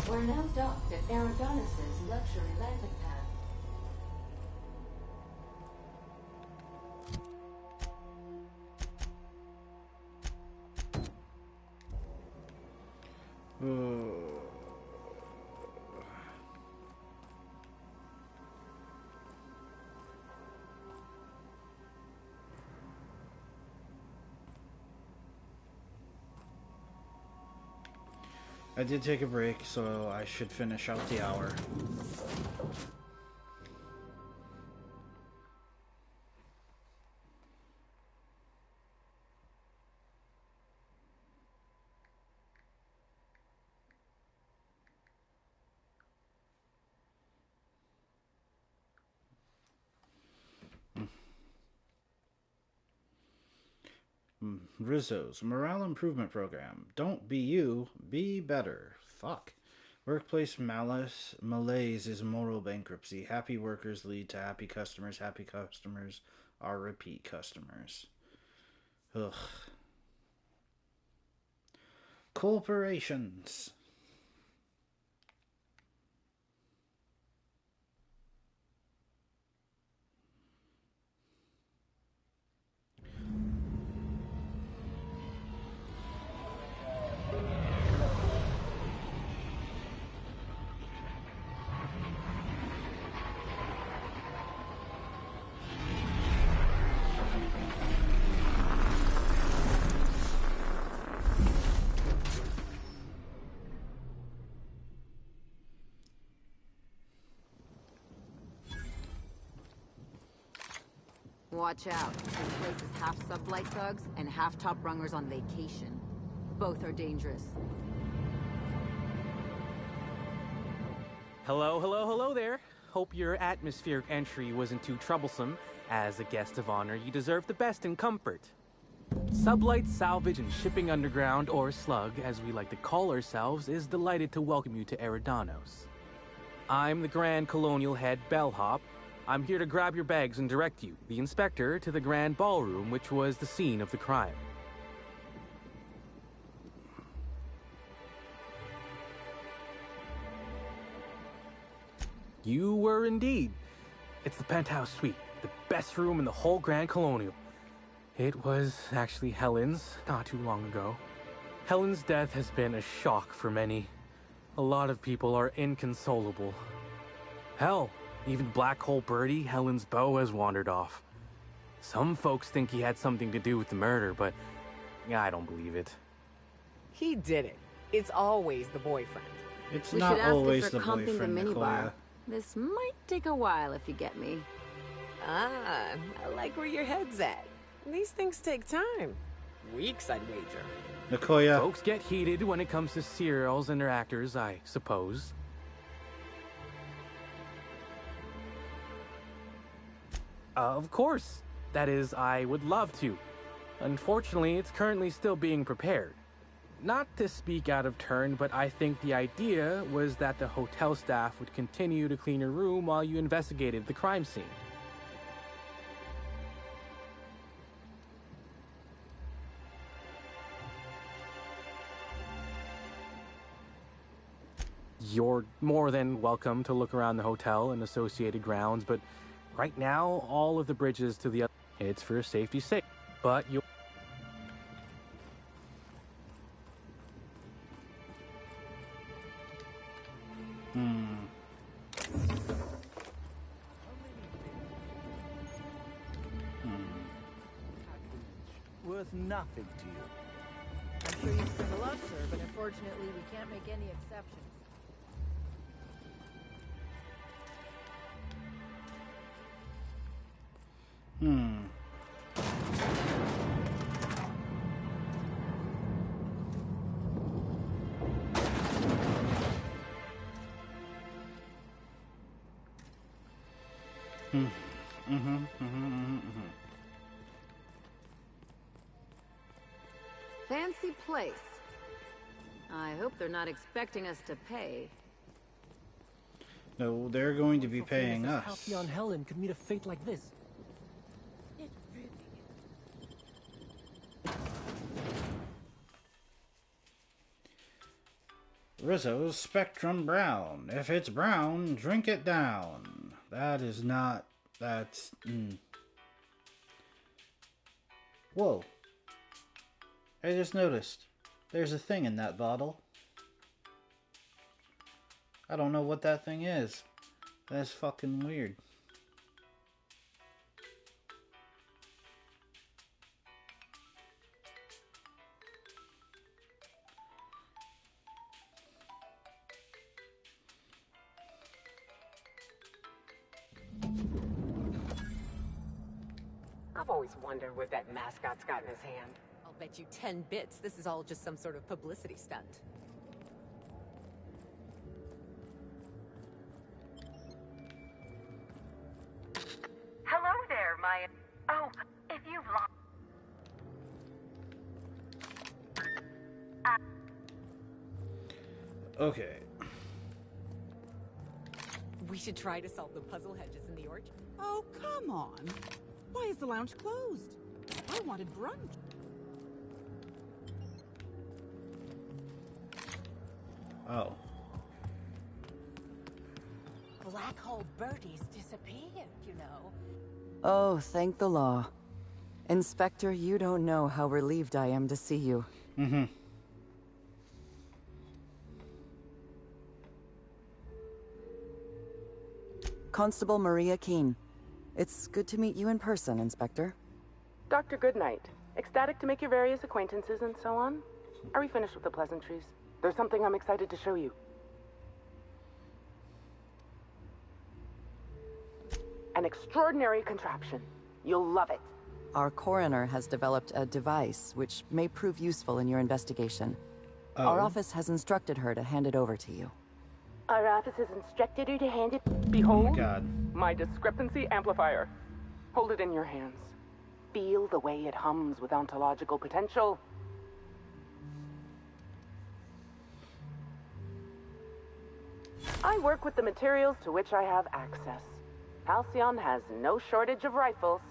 We're now docked at Eridanus' luxury landing pad. I did take a break, so I should finish out the hour. Rizzo's Morale Improvement Program. Don't be you, be better. Fuck. Workplace malaise is moral bankruptcy. Happy workers lead to happy customers. Happy customers are repeat customers. Ugh. Corporations. Watch out. This place is half sublight thugs and half top rungers on vacation. Both are dangerous. Hello, hello, hello there. Hope your atmospheric entry wasn't too troublesome. As a guest of honor, you deserve the best in comfort. Sublight Salvage and Shipping Underground, or Slug, as we like to call ourselves, is delighted to welcome you to Eridanos. I'm the Grand Colonial Head Bellhop. I'm here to grab your bags and direct you, the inspector, to the Grand Ballroom, which was the scene of the crime. You were indeed. It's the penthouse suite, the best room in the whole Grand Colonial. It was actually Helen's not too long ago. Helen's death has been a shock for many. A lot of people are inconsolable. Hell, even Black Hole Birdie, Helen's beau, has wandered off. Some folks think he had something to do with the murder, but I don't believe it. He did it. It's always the boyfriend. It's We not should ask always if the they're comping the boyfriend, minibar. Nicoya. This might take a while if you get me. Ah, I like where your head's at. These things take time. Weeks, I'd wager. Nicoya. Folks get heated when it comes to serials and their actors, I suppose. Of course. That is, I would love to. Unfortunately, it's currently still being prepared. Not to speak out of turn, but I think the idea was that the hotel staff would continue to clean your room while you investigated the crime scene. You're more than welcome to look around the hotel and associated grounds, but right now, all of the bridges to the other, it's for safety's sake. But you. Worth nothing to you. I'm sure you spend a lot, sir, but unfortunately we can't make any exceptions. Fancy place. I hope they're not expecting us to pay. No, they're going to be paying us. Halcyon Helen could meet a fate like this. Rizzo's Spectrum Brown. If it's brown, drink it down. That is not... That's... Whoa. I just noticed. There's a thing in that bottle. I don't know what that thing is. That's fucking weird. I've always wondered what that mascot's got in his hand. I'll bet you 10 bits this is all just some sort of publicity stunt. Hello there, my... Oh, if you've lost... Okay. We should try to solve the puzzle hedges in the orchard. Oh, come on. Why is the lounge closed? I wanted brunch. Oh. Black Hole Birdie's disappeared, you know. Oh, thank the law. Inspector, you don't know how relieved I am to see you. Mm-hmm. Constable Maria Keene. It's good to meet you in person, Inspector. Dr. Goodnight. Ecstatic to make your various acquaintances and so on. Are we finished with the pleasantries? There's something I'm excited to show you. An extraordinary contraption. You'll love it. Our coroner has developed a device which may prove useful in your investigation. Oh. Our office has instructed her to hand it over to you. Our office has instructed her to hand it... Behold, Oh my God. My discrepancy amplifier. Hold it in your hands. Feel the way it hums with ontological potential. I work with the materials to which I have access. Halcyon has no shortage of rifles.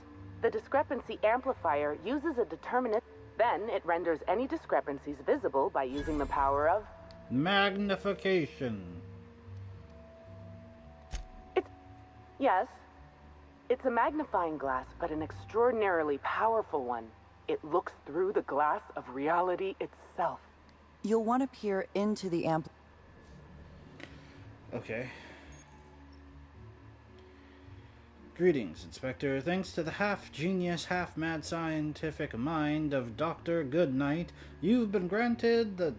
The discrepancy amplifier uses a determinate... Then it renders any discrepancies visible by using the power of... Magnification. Yes. It's a magnifying glass, but an extraordinarily powerful one. It looks through the glass of reality itself. You'll want to peer into the Okay. Greetings, Inspector. Thanks to the half-genius, half-mad scientific mind of Dr. Goodnight, you've been granted the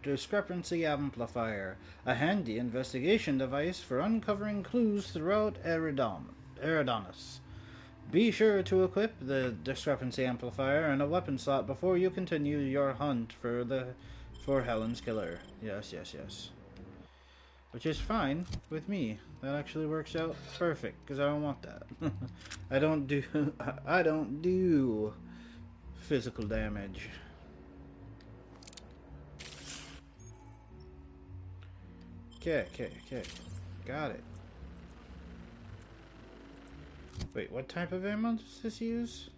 Discrepancy Amplifier, a handy investigation device for uncovering clues throughout Eridanus. Be sure to equip the Discrepancy Amplifier in a weapon slot before you continue your hunt for Helen's killer. Yes, yes, yes. Which is fine with me. That actually works out perfect, because I don't want that. I don't do physical damage. Okay. Got it. Wait, what type of ammo does this use?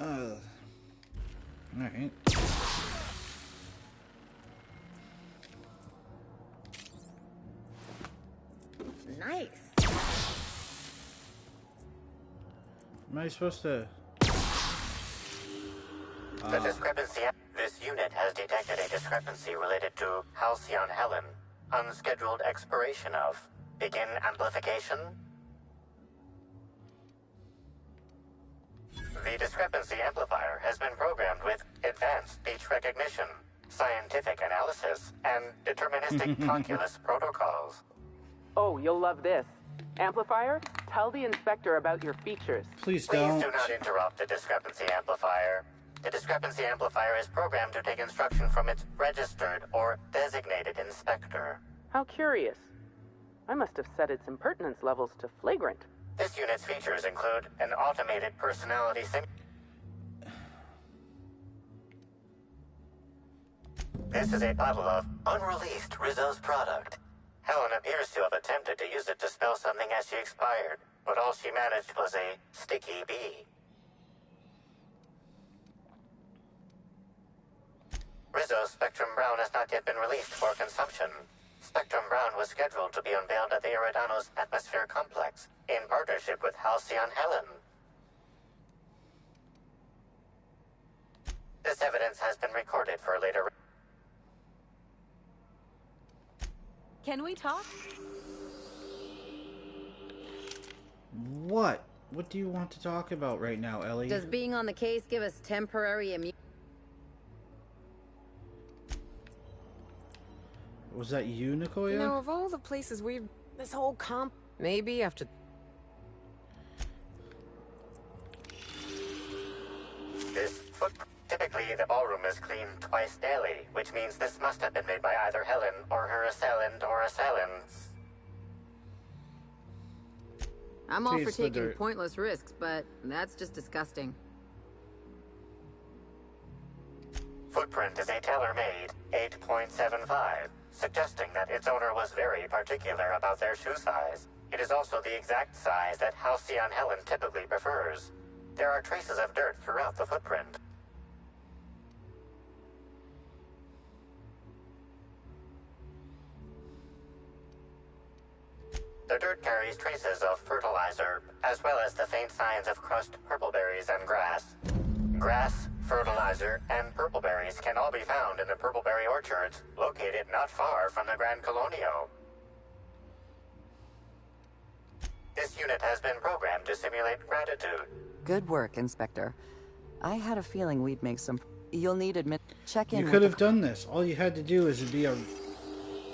Alright. Nice. Am I supposed to... The discrepancy. This unit has detected a discrepancy related to Halcyon Helen. Unscheduled expiration of. Begin amplification. The discrepancy amplifier has been programmed with advanced speech recognition, scientific analysis, and deterministic calculus protocols. Oh, you'll love this. Amplifier, tell the inspector about your features. Please don't. Please do not interrupt the discrepancy amplifier. The discrepancy amplifier is programmed to take instruction from its registered or designated inspector. How curious. I must have set its impertinence levels to flagrant. This unit's features include an automated personality sim. This is a bottle of unreleased Rizzo's product. Helen appears to have attempted to use it to spell something as she expired, but all she managed was a sticky bee. Rizzo's Spectrum Brown has not yet been released for consumption. Spectrum Brown was scheduled to be unveiled at the Eridanos Atmosphere Complex in partnership with Halcyon Helen. This evidence has been recorded for later. Can we talk? What? What do you want to talk about right now, Ellie? Does being on the case give us temporary immunity? Was that you, Nicoya? You know, of all the places we've... This whole comp... Maybe after... Typically, the ballroom is cleaned twice daily, which means this must have been made by either Helen or her assailant or assailants. I'm all for taking pointless risks, but that's just disgusting. Footprint is a tailor-made 8.75, suggesting that its owner was very particular about their shoe size. It is also the exact size that Halcyon Helen typically prefers. There are traces of dirt throughout the footprint. The dirt carries traces of fertilizer, as well as the faint signs of crushed purpleberries and grass. Grass, fertilizer, and purpleberries can all be found in the purpleberry orchards, located not far from the Grand Colonio. This unit has been programmed to simulate gratitude. Good work, Inspector. I had a feeling we'd make some... You'll need check in. You could have done this. All you had to do is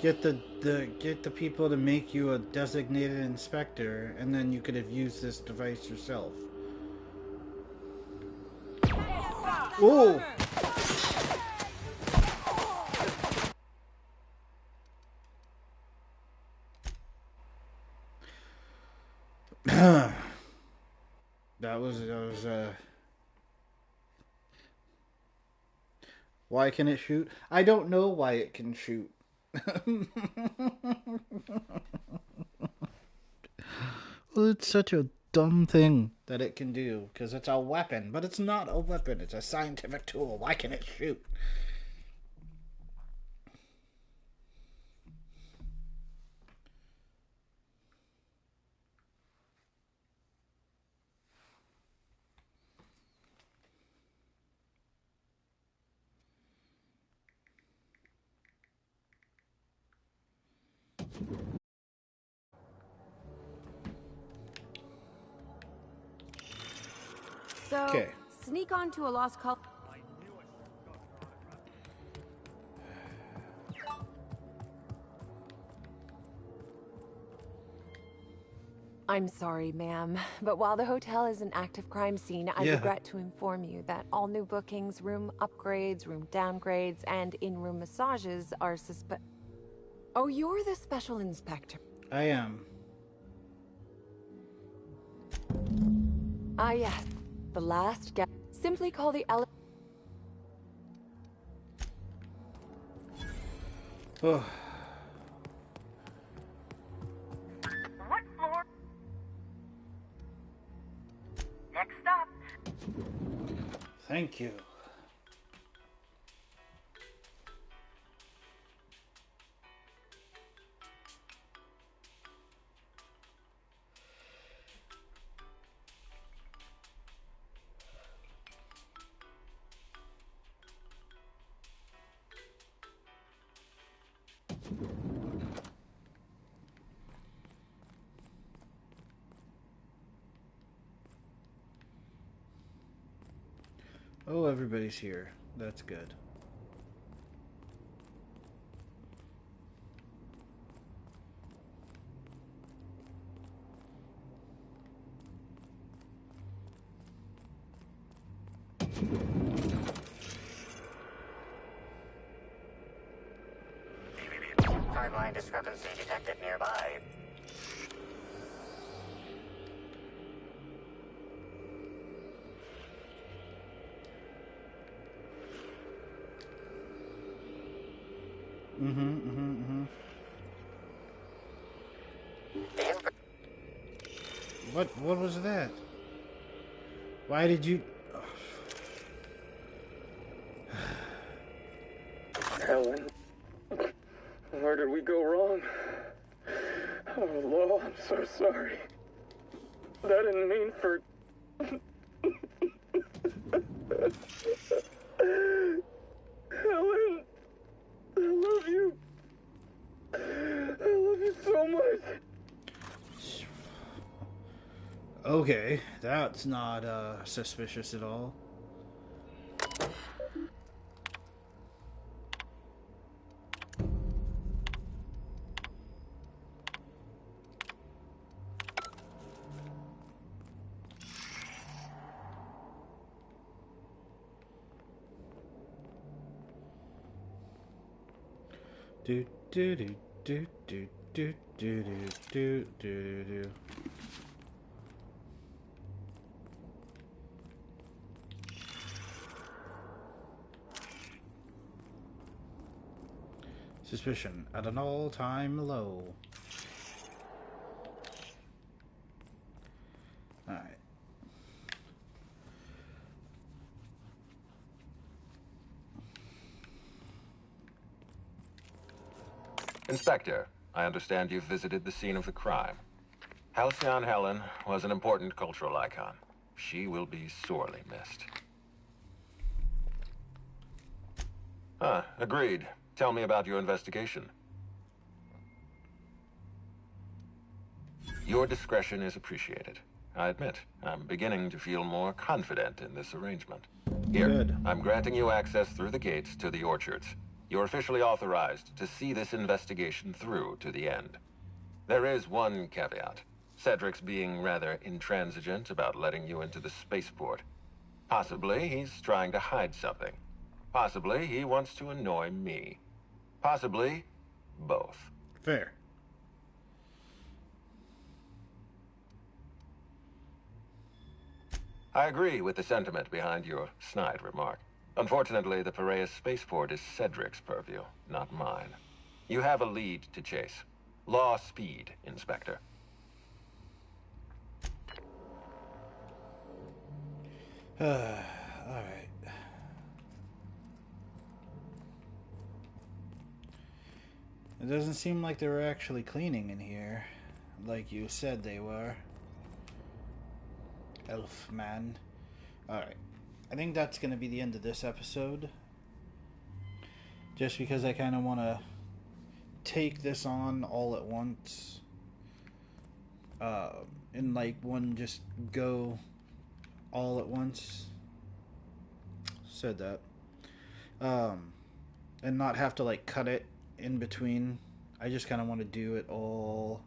get the people to make you a designated inspector, and then you could have used this device yourself. Oh! That was why can it shoot? I don't know why it can shoot. Well, it's such a dumb thing that it can do, because it's a weapon, but it's not a weapon, it's a scientific tool. Why can it shoot? So, Okay. sneak onto a lost call. I'm sorry, ma'am, but while the hotel is an active crime scene, I regret to inform you that all new bookings, room upgrades, room downgrades, and in-room massages are Oh, you're the special inspector. I am. Ah, yes. The last guest. Simply call the Oh. What floor? Next stop. Thank you. Oh, everybody's here. That's good. Timeline discrepancy detected nearby. What was that? Why did you... Helen, where did we go wrong? Oh, Lo, I'm so sorry. I didn't mean for... Helen, I love you. I love you so much. Okay, that's not suspicious at all. Do do do do do do do do do do. Suspicion at an all-time low. Alright. Inspector, I understand you've visited the scene of the crime. Halcyon Helen was an important cultural icon. She will be sorely missed. Agreed. Tell me about your investigation. Your discretion is appreciated. I admit, I'm beginning to feel more confident in this arrangement. Here, Good. I'm granting you access through the gates to the orchards. You're officially authorized to see this investigation through to the end. There is one caveat. Cedric's being rather intransigent about letting you into the spaceport. Possibly he's trying to hide something. Possibly he wants to annoy me. Possibly both. Fair. I agree with the sentiment behind your snide remark. Unfortunately, the Piraeus spaceport is Cedric's purview, not mine. You have a lead to chase. Law speed, Inspector. Alright. It doesn't seem like they were actually cleaning in here, like you said they were. Elf man. Alright. I think that's going to be the end of this episode. Just because I kind of want to take this on all at once, in like one just go all at once. Said that. And not have to like cut it in between. I just kind of want to do it all,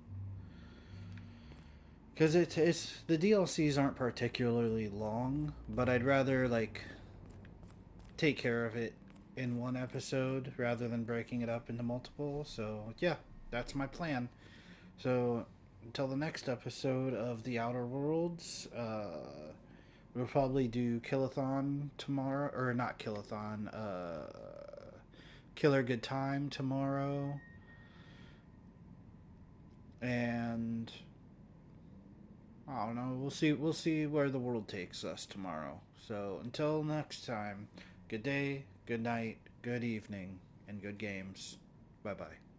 because it's the DLCs aren't particularly long, but I'd rather like take care of it in one episode rather than breaking it up into multiple. So yeah, that's my plan. So until the next episode of The Outer Worlds, we'll probably do Killathon tomorrow, or not Killathon, Killer Good Time tomorrow, and I don't know, we'll see where the world takes us tomorrow. So until next time, good day, good night, good evening, and good games. Bye bye.